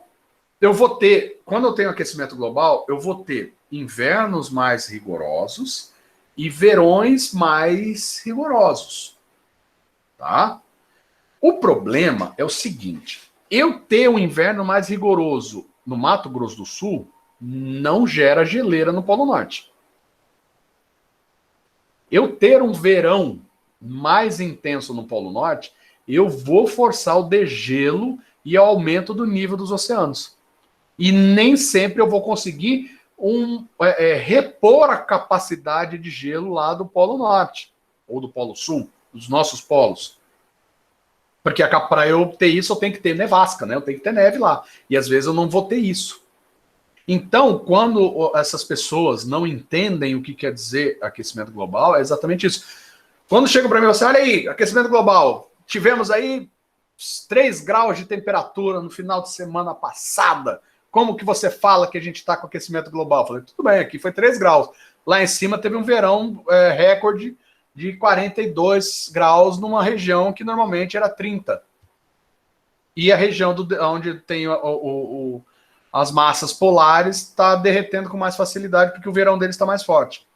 vou ter, quando eu tenho aquecimento global, eu vou ter invernos mais rigorosos e verões mais rigorosos. Tá? O problema é o seguinte, eu ter um inverno mais rigoroso no Mato Grosso do Sul não gera geleira no Polo Norte. Eu ter um verão mais intenso no Polo Norte, eu vou forçar o degelo e o aumento do nível dos oceanos. E nem sempre eu vou conseguir repor a capacidade de gelo lá do Polo Norte, ou do Polo Sul, dos nossos polos. Porque para eu ter isso, eu tenho que ter nevasca, né? Eu tenho que ter neve lá. E às vezes eu não vou ter isso. Então, quando essas pessoas não entendem o que quer dizer aquecimento global, é exatamente isso. Quando chegam para mim, você olha aí, aquecimento global, tivemos aí 3 graus de temperatura no final de semana passada. Como que você fala que a gente está com aquecimento global? Eu falei, tudo bem, aqui foi 3 graus. Lá em cima teve um verão recorde de 42 graus numa região que normalmente era 30. E a região onde tem as massas polares está derretendo com mais facilidade porque o verão deles está mais forte.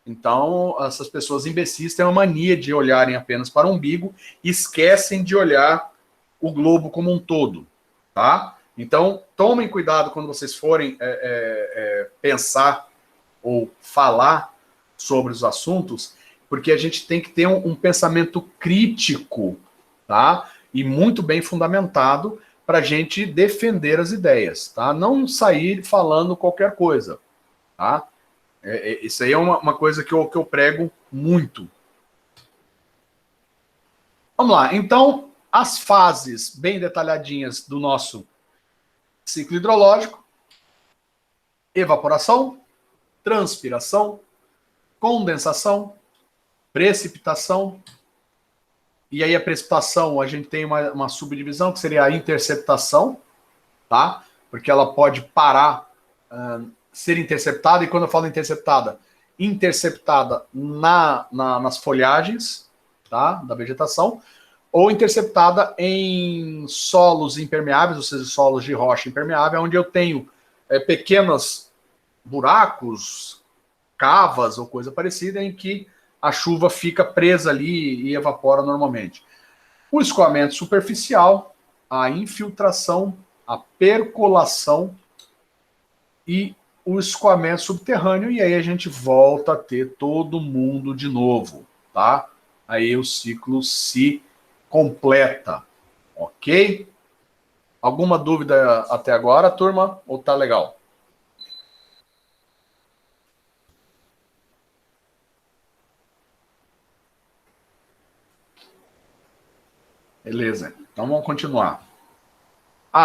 Então, essas pessoas imbecis têm uma mania de olharem apenas para o umbigo e esquecem de olhar o globo como um todo, tá? Então, tomem cuidado quando vocês forem pensar ou falar sobre os assuntos, porque a gente tem que ter um pensamento crítico, tá? E muito bem fundamentado para a gente defender as ideias, tá? Não sair falando qualquer coisa, tá? Isso aí é uma coisa que eu prego muito. Vamos lá. Então, as fases bem detalhadinhas do nosso ciclo hidrológico: evaporação, transpiração, condensação, precipitação. E aí a precipitação, a gente tem uma subdivisão, que seria a interceptação, tá? Porque ela pode parar, ser interceptada, e quando eu falo interceptada nas folhagens, tá? Da vegetação, ou interceptada em solos impermeáveis, ou seja, solos de rocha impermeável, onde eu tenho pequenos buracos, cavas ou coisa parecida, em que a chuva fica presa ali e evapora normalmente. O escoamento superficial, a infiltração, a percolação e o escoamento subterrâneo, e aí a gente volta a ter todo mundo de novo, tá? Aí o ciclo se completa, ok? Alguma dúvida até agora, turma? Ou tá legal? Beleza, então vamos continuar.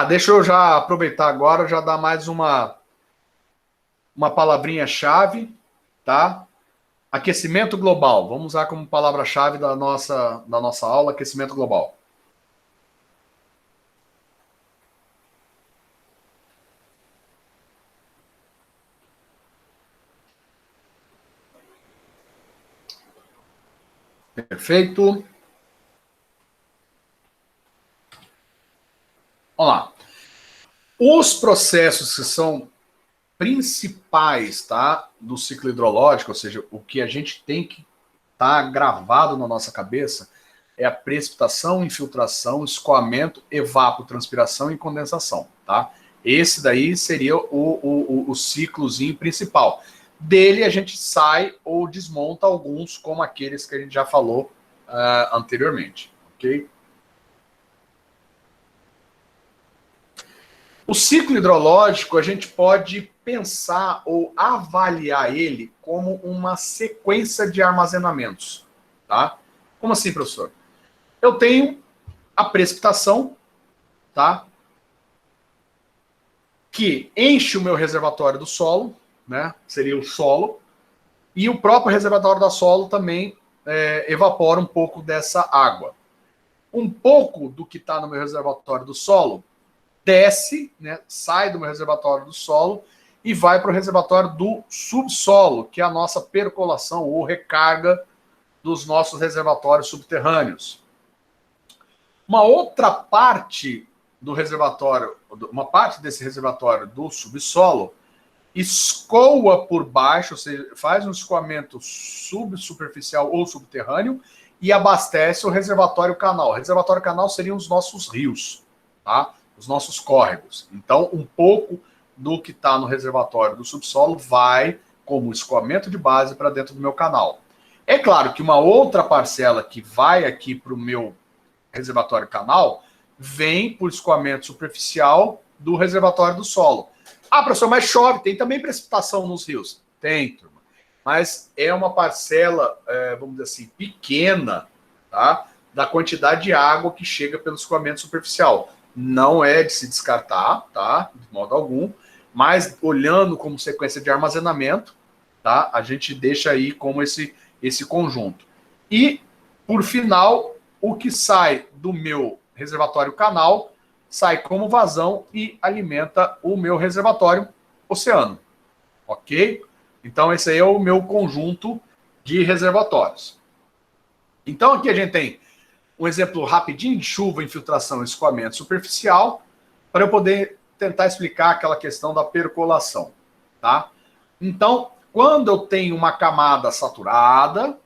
Deixa eu já aproveitar agora, já dar mais uma palavrinha-chave, tá? Aquecimento global. Vamos usar como palavra-chave da nossa aula, aquecimento global. Perfeito. Vamos lá. Os processos que são principais, tá, do ciclo hidrológico, ou seja, o que a gente tem que estar gravado na nossa cabeça, é a precipitação, infiltração, escoamento, evapotranspiração e condensação, tá? Esse daí seria o ciclozinho principal. Dele a gente sai ou desmonta alguns, como aqueles que a gente já falou anteriormente, ok? O ciclo hidrológico, a gente pode pensar ou avaliar ele como uma sequência de armazenamentos, tá? Como assim, professor? Eu tenho a precipitação, tá? Que enche o meu reservatório do solo, né? Seria o solo. E o próprio reservatório do solo também evapora um pouco dessa água. Um pouco do que está no meu reservatório do solo desce, né? Sai do meu reservatório do solo e vai para o reservatório do subsolo, que é a nossa percolação ou recarga dos nossos reservatórios subterrâneos. Uma outra parte do reservatório, uma parte desse reservatório do subsolo, escoa por baixo, ou seja, faz um escoamento subsuperficial ou subterrâneo e abastece o reservatório canal. O reservatório canal seriam os nossos rios, tá? Os nossos córregos. Então, um pouco do que está no reservatório do subsolo vai como escoamento de base para dentro do meu canal. É claro que uma outra parcela que vai aqui para o meu reservatório canal vem por escoamento superficial do reservatório do solo. Ah, professor, mas chove, tem também precipitação nos rios? Tem, turma. Mas é uma parcela, vamos dizer assim, pequena, tá? Da quantidade de água que chega pelo escoamento superficial. Não é de se descartar, tá? De modo algum. Mas olhando como sequência de armazenamento, tá? A gente deixa aí como esse conjunto. E, por final, o que sai do meu reservatório canal sai como vazão e alimenta o meu reservatório oceano. Ok? Então, esse aí é o meu conjunto de reservatórios. Então, aqui a gente tem um exemplo rapidinho de chuva, infiltração e escoamento superficial, para eu poder tentar explicar aquela questão da percolação. Tá? Então, quando eu tenho uma camada saturada,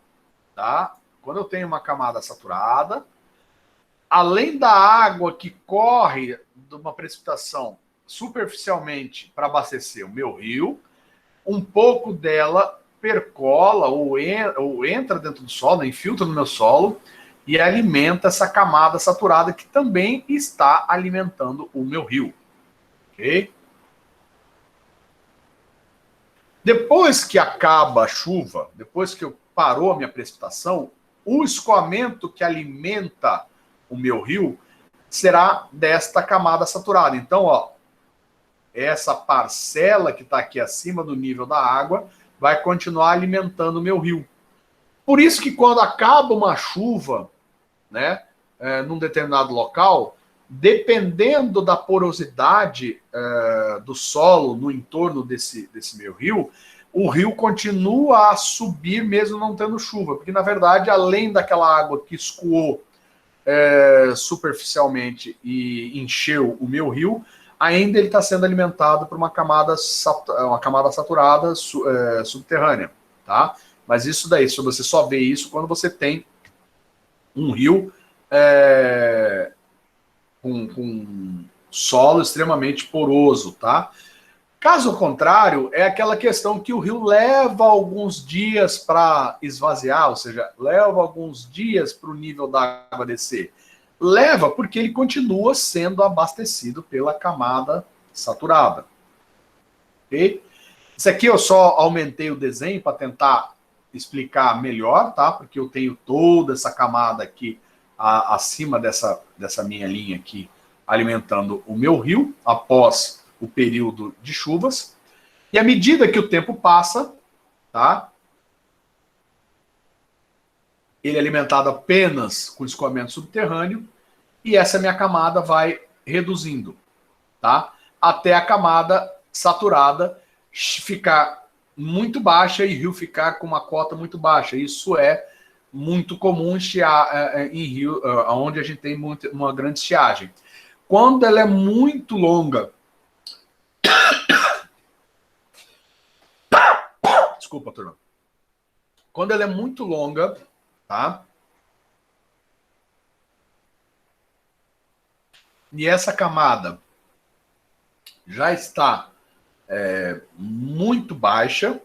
tá? Quando eu tenho uma camada saturada, além da água que corre de uma precipitação superficialmente para abastecer o meu rio, um pouco dela percola ou entra dentro do solo, infiltra no meu solo e alimenta essa camada saturada que também está alimentando o meu rio. Ok? Depois que acaba a chuva, depois que parou a minha precipitação, o escoamento que alimenta o meu rio será desta camada saturada. Então, ó, essa parcela que está aqui acima do nível da água vai continuar alimentando o meu rio. Por isso que quando acaba uma chuva, né, num determinado local, dependendo da porosidade do solo no entorno desse meu rio, o rio continua a subir mesmo não tendo chuva, porque na verdade, além daquela água que escoou superficialmente e encheu o meu rio, ainda ele está sendo alimentado por uma camada saturada subterrânea, tá? Mas isso daí, se você só vê isso quando você tem um rio com solo extremamente poroso, tá? Caso contrário, é aquela questão que o rio leva alguns dias para esvaziar, ou seja, leva alguns dias para o nível da água descer. Leva porque ele continua sendo abastecido pela camada saturada. Ok? Isso aqui eu só aumentei o desenho para tentar explicar melhor, tá? Porque eu tenho toda essa camada aqui acima dessa minha linha aqui, alimentando o meu rio após o período de chuvas. E à medida que o tempo passa, tá? Ele é alimentado apenas com escoamento subterrâneo e essa minha camada vai reduzindo, tá? Até a camada saturada ficar muito baixa e o rio ficar com uma cota muito baixa. Isso é muito comum em rio, onde a gente tem uma grande estiagem. Quando ela é muito longa, desculpa, turma. Quando ela é muito longa, tá? E essa camada já está muito baixa,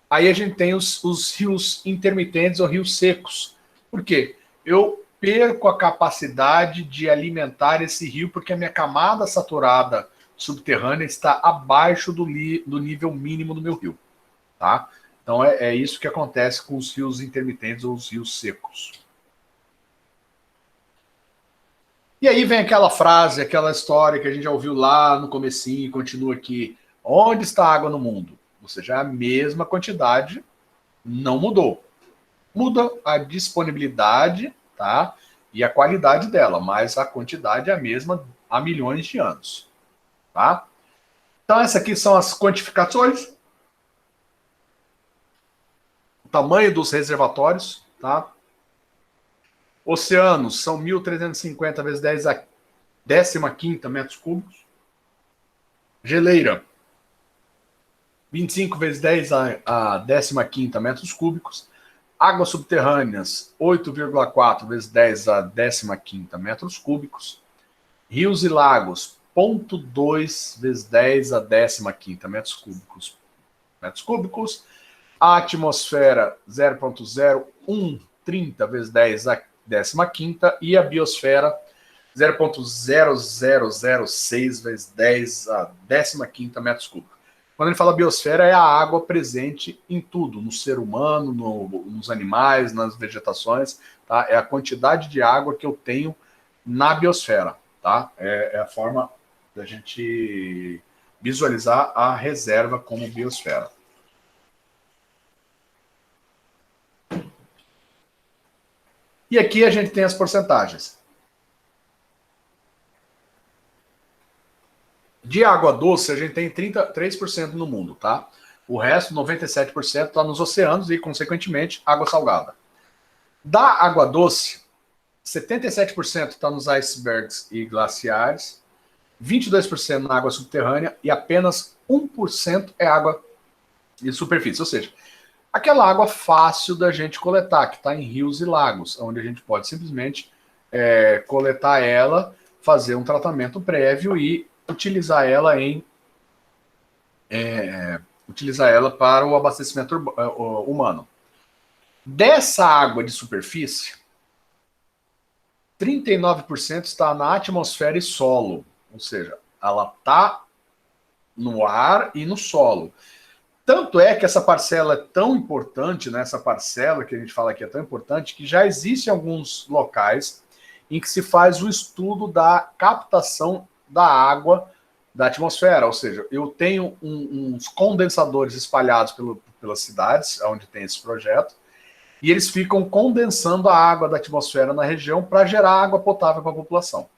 aí a gente tem os rios intermitentes ou rios secos. Por quê? Eu perco a capacidade de alimentar esse rio porque a minha camada saturada subterrânea está abaixo do nível mínimo do meu rio, tá? Então é isso que acontece com os rios intermitentes ou os rios secos. E aí vem aquela frase, aquela história que a gente já ouviu lá no comecinho e continua aqui. Onde está a água no mundo? Ou seja, a mesma quantidade não mudou. Muda a disponibilidade, tá? E a qualidade dela, mas a quantidade é a mesma há milhões de anos, tá? Então essas aqui são as quantificações. O tamanho dos reservatórios, tá? Oceanos são 1.350 vezes 10 a 15ª metros cúbicos. Geleira, 25 vezes 10 a 15ª metros cúbicos. Águas subterrâneas, 8,4 vezes 10 a 15ª metros cúbicos. Rios e lagos, 0,2 vezes 10 a 15ª metros cúbicos. A atmosfera, 0,0130 vezes 10 a 15ª. E a biosfera, 0,0006 vezes 10 a 15ª metros cúbicos. Quando ele fala biosfera, é a água presente em tudo, no ser humano, nos animais, nas vegetações, tá? É a quantidade de água que eu tenho na biosfera, tá? É a forma da gente visualizar a reserva como biosfera. E aqui a gente tem as porcentagens. De água doce, a gente tem 33% no mundo, tá? O resto, 97%, está nos oceanos e, consequentemente, água salgada. Da água doce, 77% está nos icebergs e glaciares, 22% na água subterrânea e apenas 1% é água de superfície. Ou seja, aquela água fácil da gente coletar, que está em rios e lagos, onde a gente pode simplesmente coletar ela, fazer um tratamento prévio e utilizar ela para o abastecimento humano. Dessa água de superfície, 39% está na atmosfera e solo, ou seja, ela está no ar e no solo. Tanto é que essa parcela é tão importante, né, essa parcela que a gente fala aqui é tão importante, que já existem alguns locais em que se faz o estudo da captação da água da atmosfera, ou seja, eu tenho uns condensadores espalhados pelas cidades, onde tem esse projeto, e eles ficam condensando a água da atmosfera na região para gerar água potável para a população,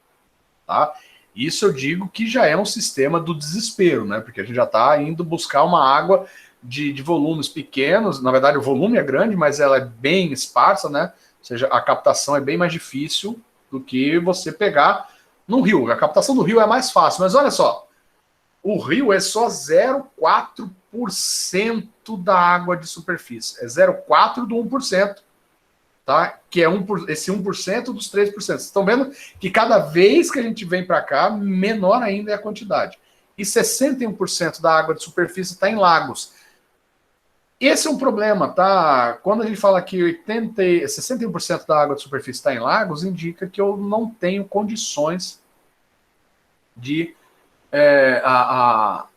tá? Isso eu digo que já é um sistema do desespero, né? Porque a gente já está indo buscar uma água de volumes pequenos, na verdade o volume é grande, mas ela é bem esparsa, né? Ou seja, a captação é bem mais difícil do que você pegar no rio. A captação do rio é mais fácil, mas olha só, o rio é só 0,4% da água de superfície. É 0,4% do 1%, tá? Que é esse 1% dos 3%. Vocês estão vendo que cada vez que a gente vem para cá, menor ainda é a quantidade. E 61% da água de superfície está em lagos. Esse é um problema, tá? Quando a gente fala que 61% da água de superfície está em lagos, indica que eu não tenho condições de a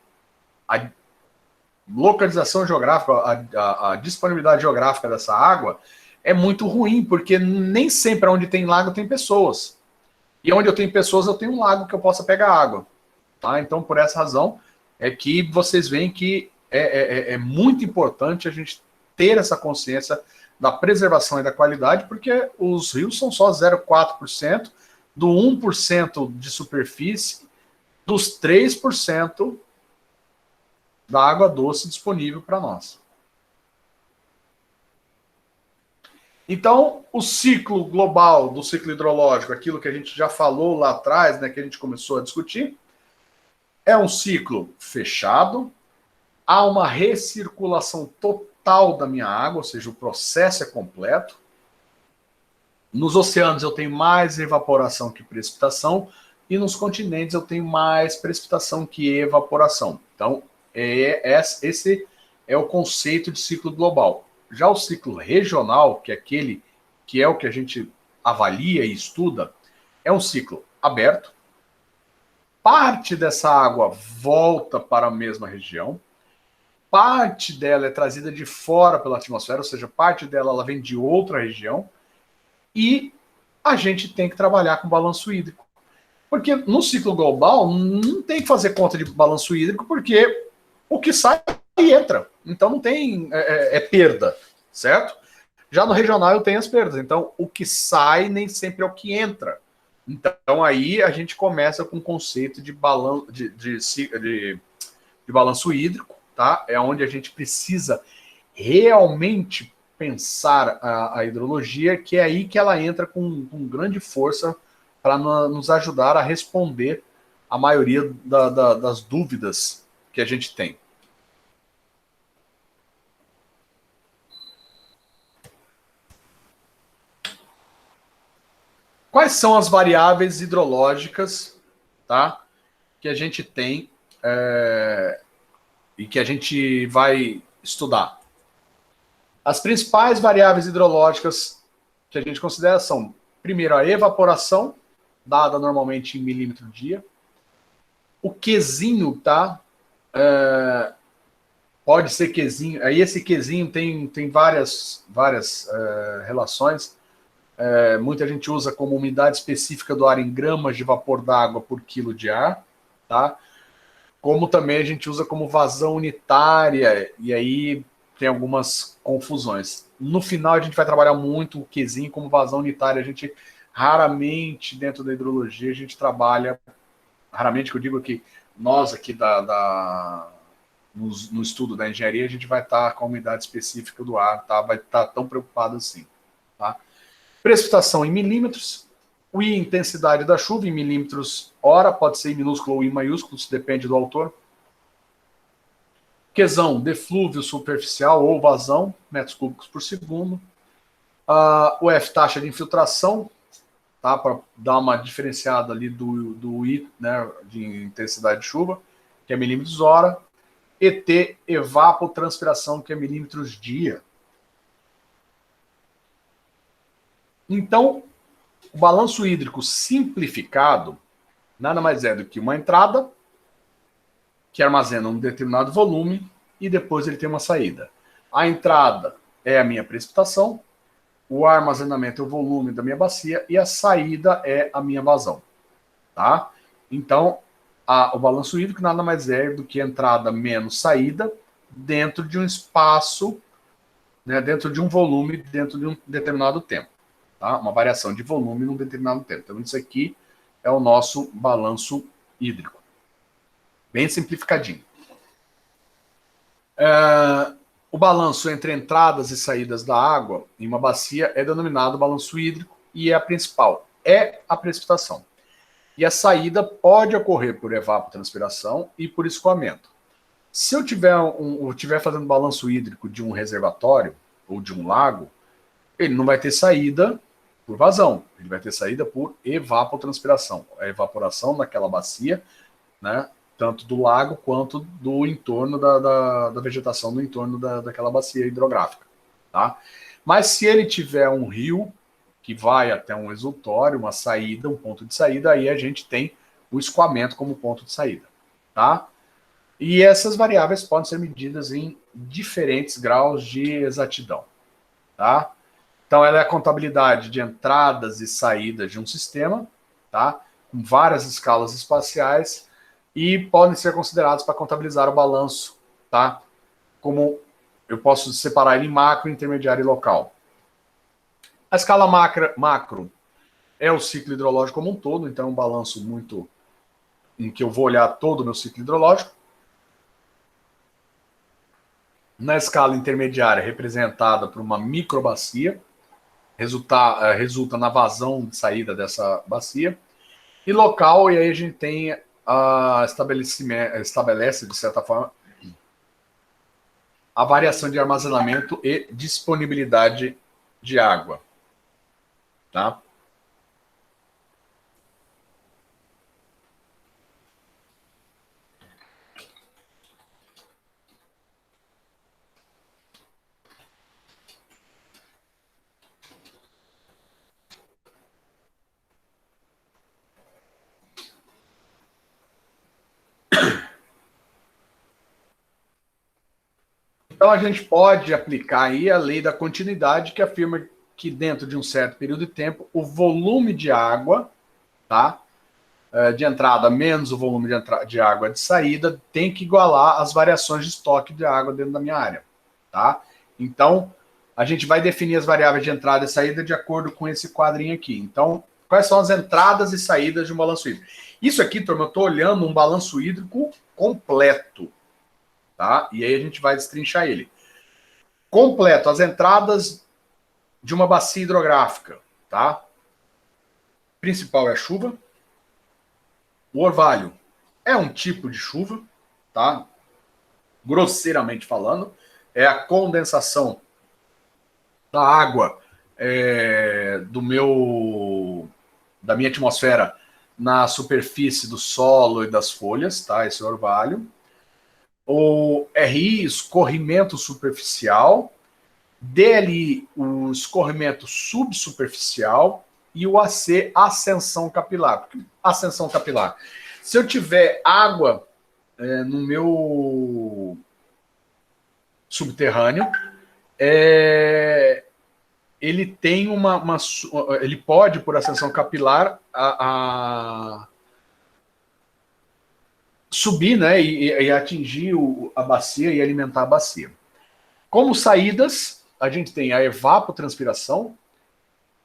localização geográfica, a disponibilidade geográfica dessa água é muito ruim, porque nem sempre onde tem lago tem pessoas. E onde eu tenho pessoas, eu tenho um lago que eu possa pegar água. Tá? Então, por essa razão, é que vocês veem que é muito importante a gente ter essa consciência da preservação e da qualidade, porque os rios são só 0,4% do 1% de superfície dos 3% da água doce disponível para nós. Então, o ciclo global do ciclo hidrológico, aquilo que a gente já falou lá atrás, né, que a gente começou a discutir, é um ciclo fechado, há uma recirculação total da minha água, ou seja, o processo é completo. Nos oceanos eu tenho mais evaporação que precipitação, e nos continentes eu tenho mais precipitação que evaporação. Então, esse é o conceito de ciclo global. Já o ciclo regional, que é aquele que é o que a gente avalia e estuda é um ciclo aberto. Parte dessa água volta para a mesma região. Parte dela é trazida de fora pela atmosfera, ou seja, parte dela ela vem de outra região. E a gente tem que trabalhar com balanço hídrico. Porque no ciclo global não tem que fazer conta de balanço hídrico, porque o que sai entra. Então não tem perda, certo? Já no regional eu tenho as perdas. Então o que sai nem sempre é o que entra. Então aí a gente começa com o conceito de balanço hídrico, tá? É onde a gente precisa realmente pensar a hidrologia, que é aí que ela entra com grande força para nos ajudar a responder a maioria das dúvidas que a gente tem. Quais são as variáveis hidrológicas, tá, que a gente tem e que a gente vai estudar? As principais variáveis hidrológicas que a gente considera são, primeiro, a evaporação, dada normalmente em milímetro dia. O Qzinho, tá? Pode ser Qzinho. Aí esse Qzinho tem várias relações. Muita gente usa como umidade específica do ar em gramas de vapor d'água por quilo de ar, tá? Como também a gente usa como vazão unitária, e aí tem algumas confusões. No final, a gente vai trabalhar muito o Qzinho como vazão unitária. A gente raramente, dentro da hidrologia, a gente trabalha, raramente que eu digo que nós aqui no estudo da engenharia, a gente vai estar com a umidade específica do ar, tá? Vai estar tão preocupado assim, tá? Precipitação em milímetros, o I, intensidade da chuva em milímetros hora, pode ser em minúsculo ou em maiúsculo, isso depende do autor. Qzão, deflúvio superficial ou vazão, metros cúbicos por segundo. O F, taxa de infiltração, tá, para dar uma diferenciada ali do I, né, de intensidade de chuva, que é milímetros hora. ET, evapotranspiração, que é milímetros dia. Então, o balanço hídrico simplificado nada mais é do que uma entrada que armazena um determinado volume e depois ele tem uma saída. A entrada é a minha precipitação, o armazenamento é o volume da minha bacia e a saída é a minha vazão, tá? Então, o balanço hídrico nada mais é do que entrada menos saída dentro de um espaço, né, dentro de um volume, dentro de um determinado tempo. Tá? Uma variação de volume num determinado tempo. Então, isso aqui é o nosso balanço hídrico. Bem simplificadinho. O balanço entre entradas e saídas da água em uma bacia é denominado balanço hídrico e a principal é a precipitação. E a saída pode ocorrer por evapotranspiração e por escoamento. Se eu estiver fazendo balanço hídrico de um reservatório ou de um lago, ele não vai ter saída por vazão, ele vai ter saída por evapotranspiração, a evaporação daquela bacia, né, tanto do lago quanto do entorno da vegetação do entorno daquela bacia hidrográfica. Tá? Mas se ele tiver um rio que vai até um exultório, uma saída, um ponto de saída, aí a gente tem o escoamento como ponto de saída. Tá? E essas variáveis podem ser medidas em diferentes graus de exatidão. Tá? Então, ela é a contabilidade de entradas e saídas de um sistema, tá? Com várias escalas espaciais, e podem ser considerados para contabilizar o balanço, tá? Como eu posso separar ele em macro, intermediário e local. A escala macro é o ciclo hidrológico como um todo, então é um balanço muito em que eu vou olhar todo o meu ciclo hidrológico. Na escala intermediária, representada por uma microbacia, resulta na vazão de saída dessa bacia. E local, e aí a gente tem estabelece, de certa forma, a variação de armazenamento e disponibilidade de água. Tá? Então, a gente pode aplicar aí a lei da continuidade, que afirma que dentro de um certo período de tempo, o volume de água, tá? De entrada menos o volume de água de saída tem que igualar as variações de estoque de água dentro da minha área, tá? Então, a gente vai definir as variáveis de entrada e saída de acordo com esse quadrinho aqui. Então, quais são as entradas e saídas de um balanço hídrico? Isso aqui, turma, eu estou olhando um balanço hídrico completo, tá? E aí a gente vai destrinchar ele. Completo, as entradas de uma bacia hidrográfica, tá? Principal é a chuva. O orvalho é um tipo de chuva, tá? Grosseiramente falando, é a condensação da água da minha atmosfera na superfície do solo e das folhas, tá? Esse é o orvalho. O RI, escorrimento superficial. DLI, o escorrimento subsuperficial. E o AC, ascensão capilar. Ascensão capilar. Se eu tiver água no meu subterrâneo, ele tem ele pode, por ascensão capilar, subir, né, e atingir a bacia e alimentar a bacia. Como saídas, a gente tem a evapotranspiração,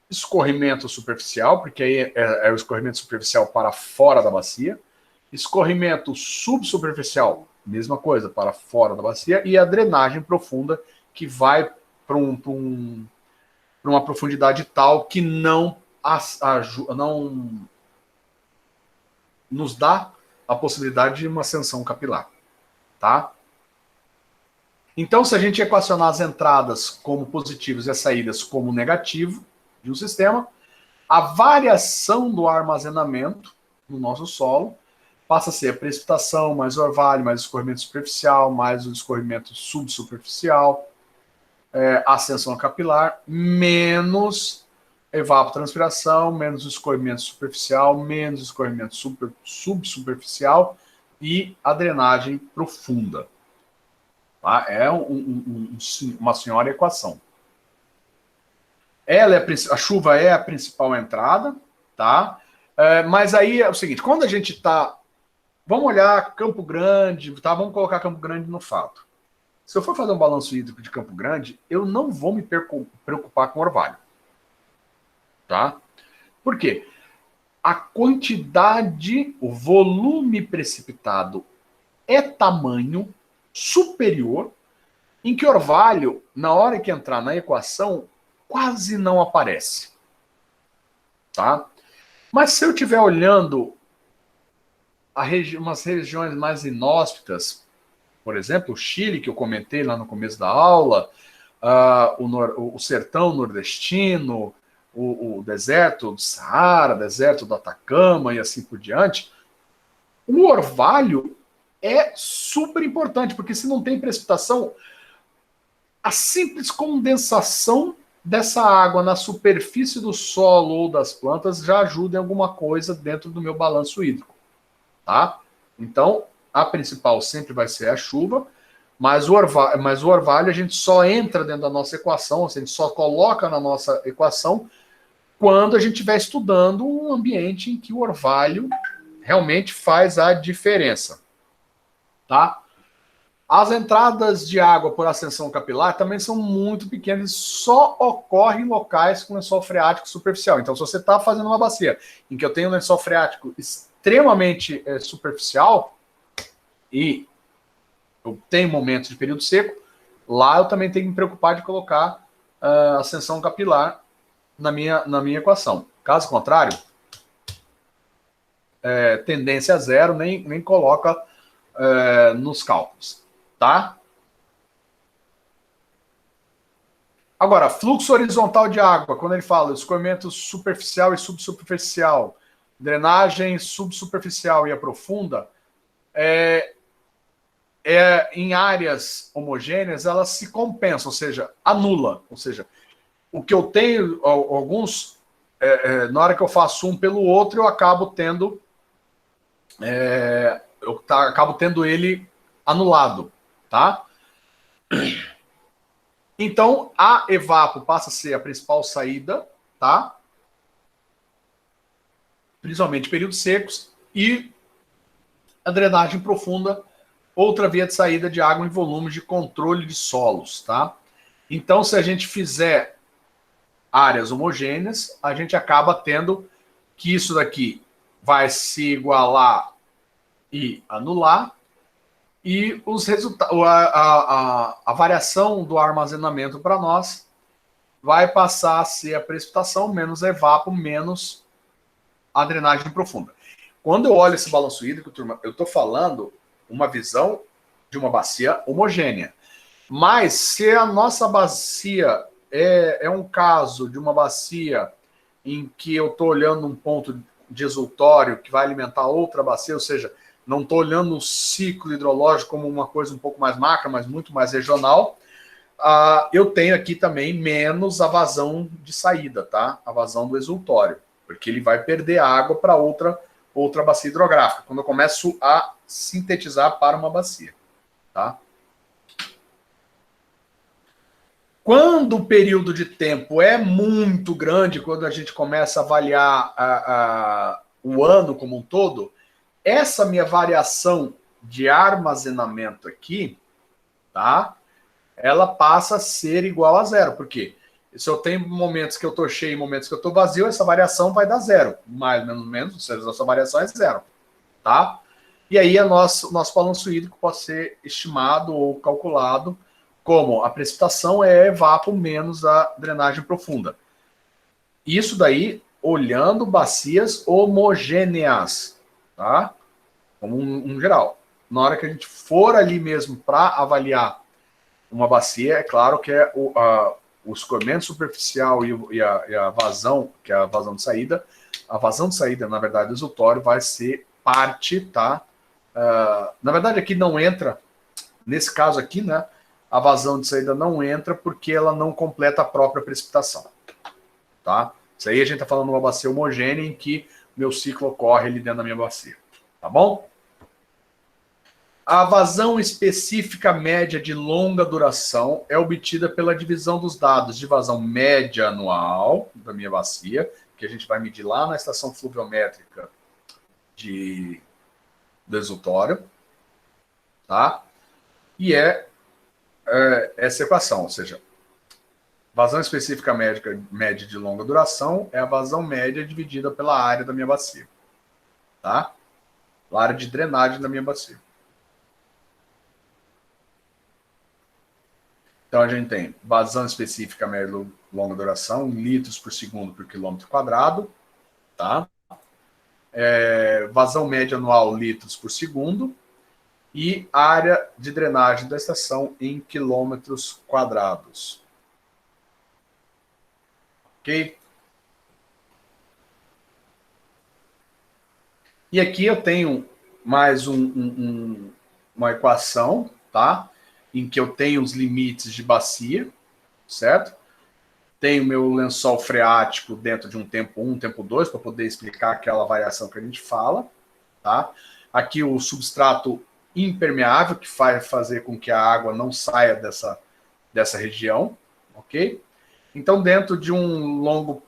escorrimento superficial, porque aí é o escorrimento superficial para fora da bacia, escorrimento subsuperficial, mesma coisa, para fora da bacia, e a drenagem profunda, que vai para uma profundidade tal que não nos dá a possibilidade de uma ascensão capilar, tá? Então, se a gente equacionar as entradas como positivos e as saídas como negativo de um sistema, a variação do armazenamento no nosso solo passa a ser a precipitação, mais o orvalho, mais o escorrimento superficial, mais o escorrimento subsuperficial, a ascensão capilar, menos evapotranspiração, menos o escorrimento superficial, menos o escorrimento subsuperficial e a drenagem profunda. Tá? É uma senhora equação. A chuva é a principal entrada, tá? Mas aí é o seguinte, quando a gente está... Vamos olhar Campo Grande, tá? Vamos colocar Campo Grande no fato. Se eu for fazer um balanço hídrico de Campo Grande, eu não vou me preocupar com orvalho. Tá? Por quê? A quantidade, o volume precipitado é tamanho superior em que orvalho, na hora que entrar na equação, quase não aparece. Tá? Mas se eu estiver olhando umas regiões mais inóspitas, por exemplo, o Chile, que eu comentei lá no começo da aula, o sertão nordestino, o deserto do Saara, deserto do Atacama e assim por diante, o orvalho é super importante, porque se não tem precipitação, a simples condensação dessa água na superfície do solo ou das plantas já ajuda em alguma coisa dentro do meu balanço hídrico, tá? Então, a principal sempre vai ser a chuva, mas o orvalho a gente só entra dentro da nossa equação, a gente só coloca na nossa equação quando a gente estiver estudando um ambiente em que o orvalho realmente faz a diferença, tá? As entradas de água por ascensão capilar também são muito pequenas e só ocorrem em locais com lençol freático superficial. Então, se você está fazendo uma bacia em que eu tenho um lençol freático extremamente superficial e eu tenho momentos de período seco, lá eu também tenho que me preocupar de colocar ascensão capilar na minha equação. Caso contrário, tendência a zero, nem coloca nos cálculos. Tá? Agora, fluxo horizontal de água, quando ele fala escoamento superficial e subsuperficial, drenagem subsuperficial e a profunda, em áreas homogêneas, elas se compensam, ou seja, anula. Ou seja, o que eu tenho, alguns, na hora que eu faço um pelo outro, eu acabo tendo ele anulado. Tá? Então, a evapo passa a ser a principal saída, tá? Principalmente em períodos secos, e a drenagem profunda, outra via de saída de água em volumes de controle de solos, tá? Então, se a gente fizer áreas homogêneas, a gente acaba tendo que isso daqui vai se igualar e anular, e os resultados, a variação do armazenamento para nós vai passar a ser a precipitação menos a evapo menos a drenagem profunda. Quando eu olho esse balanço hídrico, turma, eu estou falando uma visão de uma bacia homogênea. Mas se a nossa bacia é um caso de uma bacia em que eu estou olhando um ponto de exultório que vai alimentar outra bacia, ou seja, não estou olhando o ciclo hidrológico como uma coisa um pouco mais macra, mas muito mais regional, eu tenho aqui também menos a vazão de saída, tá? A vazão do exultório, porque ele vai perder água para outra bacia hidrográfica, quando eu começo a sintetizar para uma bacia, tá? Quando o período de tempo é muito grande, quando a gente começa a avaliar o ano como um todo, essa minha variação de armazenamento aqui, tá? Ela passa a ser igual a zero. Por quê? Se eu tenho momentos que eu estou cheio e momentos que eu estou vazio, essa variação vai dar zero. Mais ou menos, ou seja, essa variação é zero. Tá? E aí o nosso balanço hídrico pode ser estimado ou calculado como a precipitação é evapo menos a drenagem profunda. Isso daí olhando bacias homogêneas, tá? Como um geral. Na hora que a gente for ali mesmo para avaliar uma bacia, é claro que é o escoamento superficial e a vazão, que é a vazão de saída. A vazão de saída, na verdade, do exultório vai ser parte, tá? Na verdade, aqui não entra, nesse caso aqui, né? A vazão de saída não entra porque ela não completa a própria precipitação, tá? Isso aí a gente está falando de uma bacia homogênea em que meu ciclo ocorre ali dentro da minha bacia, tá bom? A vazão específica média de longa duração é obtida pela divisão dos dados de vazão média anual da minha bacia, que a gente vai medir lá na estação fluviométrica do exultório, tá? E essa equação, ou seja, vazão específica média de longa duração é a vazão média dividida pela área da minha bacia, tá? A área de drenagem da minha bacia. Então, a gente tem vazão específica média de longa duração, em litros por segundo por quilômetro quadrado, tá? Vazão média anual, litros por segundo, e área de drenagem da estação em quilômetros quadrados. Ok? E aqui eu tenho mais uma equação, tá? Em que eu tenho os limites de bacia, certo? Tenho meu lençol freático dentro de um tempo 1, tempo 2, para poder explicar aquela variação que a gente fala, tá? Aqui o substrato impermeável, que vai fazer com que a água não saia dessa região, ok? Então, dentro de um longo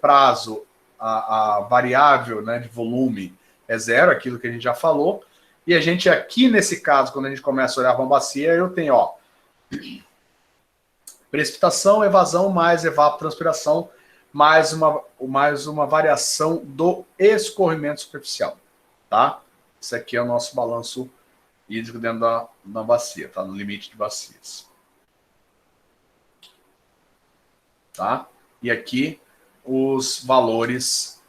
prazo, a variável, né, de volume é zero, aquilo que a gente já falou. E a gente aqui, nesse caso, quando a gente começa a olhar para uma bacia, eu tenho, ó, precipitação, evasão, mais evapotranspiração, mais uma variação do escorrimento superficial, tá? Esse aqui é o nosso balanço hídrico dentro da bacia, tá? No limite de bacias. Tá? E aqui os valores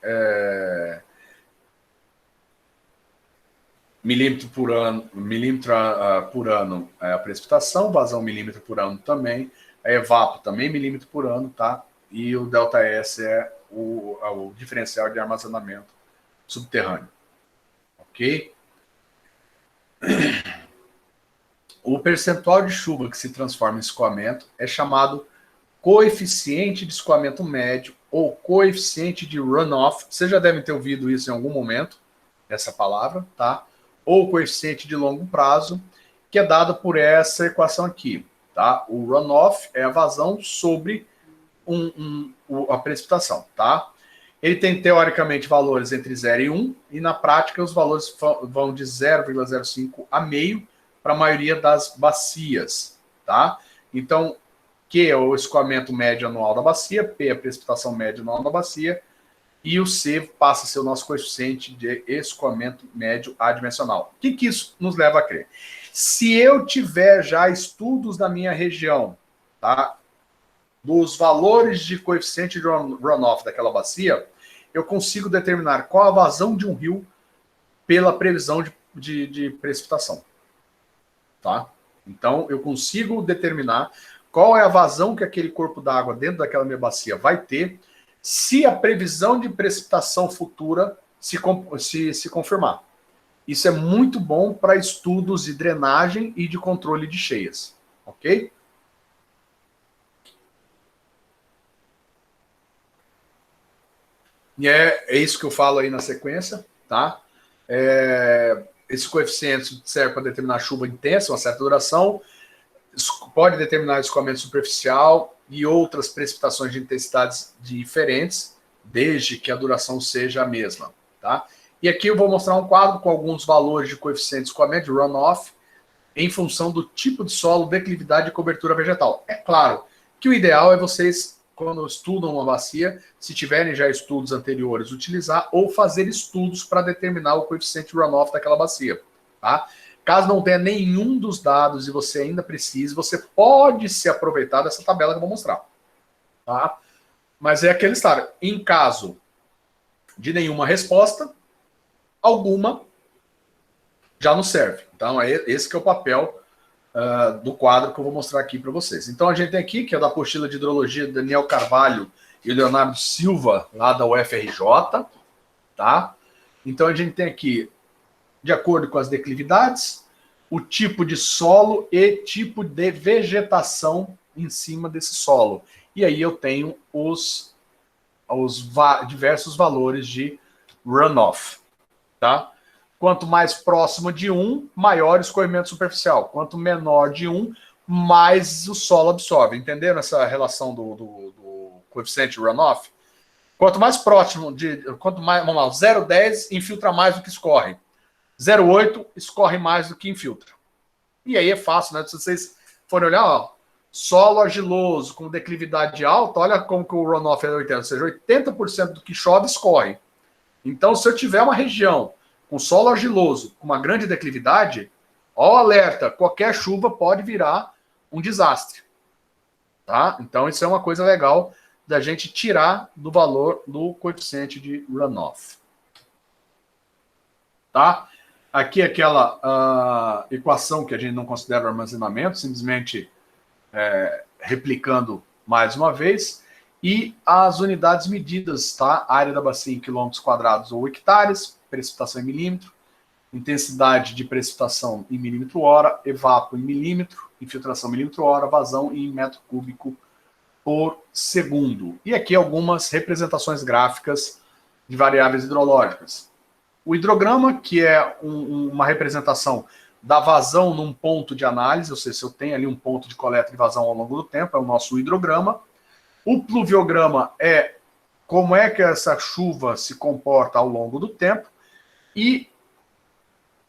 milímetro por ano é a precipitação, vazão milímetro por ano também, a evapo também milímetro por ano, tá? E o ΔS é o diferencial de armazenamento subterrâneo. Ok? O percentual de chuva que se transforma em escoamento é chamado coeficiente de escoamento médio ou coeficiente de runoff. Vocês já devem ter ouvido isso em algum momento, essa palavra, tá? Ou coeficiente de longo prazo, que é dada por essa equação aqui. Tá? O runoff é a vazão sobre a precipitação. Tá? Ele tem, teoricamente, valores entre 0 e 1, e na prática os valores vão de 0,05 a meio para a maioria das bacias. Tá? Então, Q é o escoamento médio anual da bacia, P é a precipitação média anual da bacia, e o C passa a ser o nosso coeficiente de escoamento médio adimensional. O que isso nos leva a crer? Se eu tiver já estudos da minha região, tá, dos valores de coeficiente de runoff daquela bacia, eu consigo determinar qual a vazão de um rio pela previsão de precipitação. Tá? Então, eu consigo determinar qual é a vazão que aquele corpo d'água dentro daquela minha bacia vai ter se a previsão de precipitação futura se confirmar. Isso é muito bom para estudos de drenagem e de controle de cheias. Ok? E é isso que eu falo aí na sequência, tá? Esse coeficiente serve para determinar chuva intensa, uma certa duração, pode determinar escoamento superficial e outras precipitações de intensidades diferentes, desde que a duração seja a mesma, tá? E aqui eu vou mostrar um quadro com alguns valores de coeficiente de escoamento, de runoff, em função do tipo de solo, declividade e cobertura vegetal. É claro que o ideal é vocês, quando estudam uma bacia, se tiverem já estudos anteriores, utilizar ou fazer estudos para determinar o coeficiente de runoff daquela bacia, tá? Caso não tenha nenhum dos dados e você ainda precise, você pode se aproveitar dessa tabela que eu vou mostrar, tá? Mas é aquele estado. Em caso de nenhuma resposta, alguma já não serve. Então, esse que é o papel do quadro que eu vou mostrar aqui para vocês. Então, a gente tem aqui, que é da apostila de hidrologia de Daniel Carvalho e Leonardo Silva, lá da UFRJ, tá? Então, a gente tem aqui, de acordo com as declividades, o tipo de solo e tipo de vegetação em cima desse solo. E aí eu tenho os diversos valores de runoff, tá? Quanto mais próximo de 1, maior o escoamento superficial. Quanto menor de 1, mais o solo absorve. Entenderam essa relação do coeficiente runoff? Quanto mais próximo quanto mais, vamos lá, 0,10 infiltra mais do que escorre. 0,8 escorre mais do que infiltra. E aí é fácil, né? Se vocês forem olhar, ó, solo argiloso com declividade alta, olha como que o runoff é 80, ou seja, 80% do que chove escorre. Então, se eu tiver uma região com solo argiloso, com uma grande declividade, ó, alerta, qualquer chuva pode virar um desastre. Tá? Então, isso é uma coisa legal da gente tirar do valor do coeficiente de runoff. Tá? Aqui é aquela equação que a gente não considera armazenamento, simplesmente replicando mais uma vez, e as unidades medidas, tá? Área da bacia em quilômetros quadrados ou hectares, precipitação em milímetro, intensidade de precipitação em milímetro hora, evapo em milímetro, infiltração em milímetro hora, vazão em metro cúbico por segundo. E aqui algumas representações gráficas de variáveis hidrológicas. O hidrograma, que é uma representação da vazão num ponto de análise, ou seja, se eu tenho ali um ponto de coleta e vazão ao longo do tempo, é o nosso hidrograma. O pluviograma é como é que essa chuva se comporta ao longo do tempo. E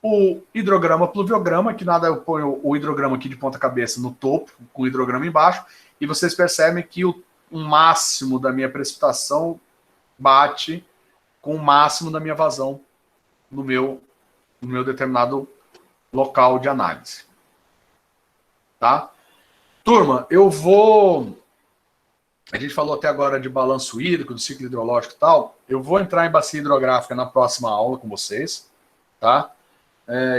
o hidrograma pluviograma, que nada, eu ponho o hidrograma aqui de ponta cabeça no topo, com o hidrograma embaixo, e vocês percebem que o máximo da minha precipitação bate com o máximo da minha vazão no meu determinado local de análise. Tá? Turma, a gente falou até agora de balanço hídrico, do ciclo hidrológico e tal. Eu vou entrar em bacia hidrográfica na próxima aula com vocês, tá?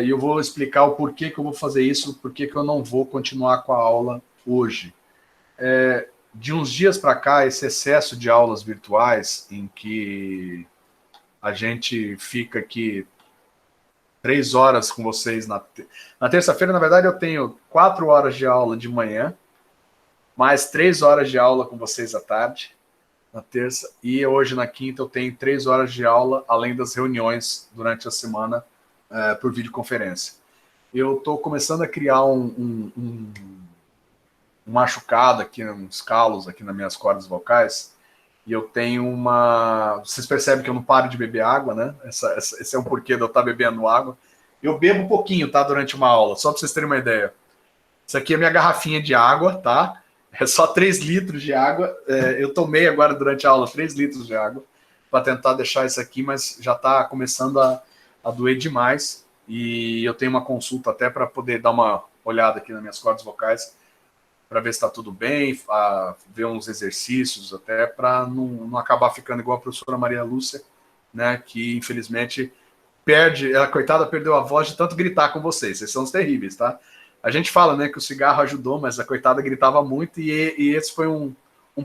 E eu vou explicar o porquê que eu vou fazer isso, porquê que eu não vou continuar com a aula hoje. De uns dias para cá, esse excesso de aulas virtuais, em que a gente fica aqui 3 horas com vocês na terça-feira, na verdade, eu tenho 4 horas de aula de manhã, mais 3 horas de aula com vocês à tarde, na terça, e hoje na quinta eu tenho 3 horas de aula, além das reuniões durante a semana por videoconferência. eu estou começando a criar um machucado aqui, uns calos aqui nas minhas cordas vocais, e eu tenho uma... Vocês percebem que eu não paro de beber água, né? Esse é um porquê de eu estar bebendo água. Eu bebo um pouquinho, tá? Durante uma aula, só para vocês terem uma ideia. Isso aqui é minha garrafinha de água, tá? É só 3 litros de água. Eu tomei agora durante a aula 3 litros de água para tentar deixar isso aqui, mas já está começando a doer demais. E eu tenho uma consulta até para poder dar uma olhada aqui nas minhas cordas vocais, para ver se está tudo bem, ver uns exercícios até, para não acabar ficando igual a professora Maria Lúcia, né, que infelizmente ela, coitada, perdeu a voz de tanto gritar com vocês são os terríveis, tá? A gente fala, né, que o cigarro ajudou, mas a coitada gritava muito, e esse foi um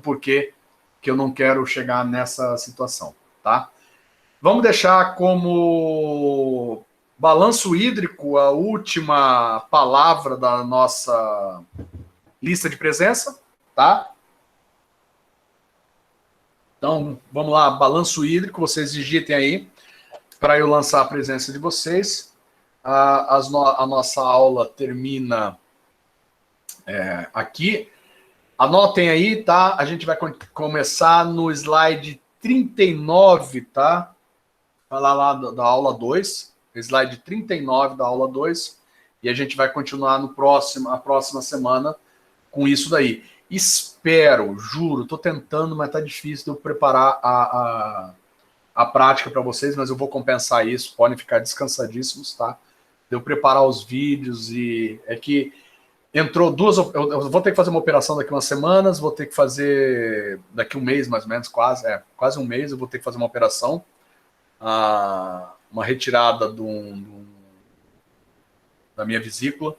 porquê que eu não quero chegar nessa situação, tá? Vamos deixar como balanço hídrico a última palavra da nossa lista de presença, tá? Então, vamos lá, balanço hídrico, vocês digitem aí, para eu lançar a presença de vocês. A nossa aula termina aqui. Anotem aí, tá? A gente vai começar no slide 39, tá? Falar lá da aula 2, slide 39 da aula 2, e a gente vai continuar a próxima semana com isso daí. Espero, juro, tô tentando, mas tá difícil de eu preparar a prática para vocês, mas eu vou compensar isso, podem ficar descansadíssimos, tá? De eu preparar os vídeos, e é que entrou eu vou ter que fazer uma operação daqui umas semanas, vou ter que fazer daqui um mês, mais ou menos, quase um mês, eu vou ter que fazer uma operação, uma retirada da minha vesícula,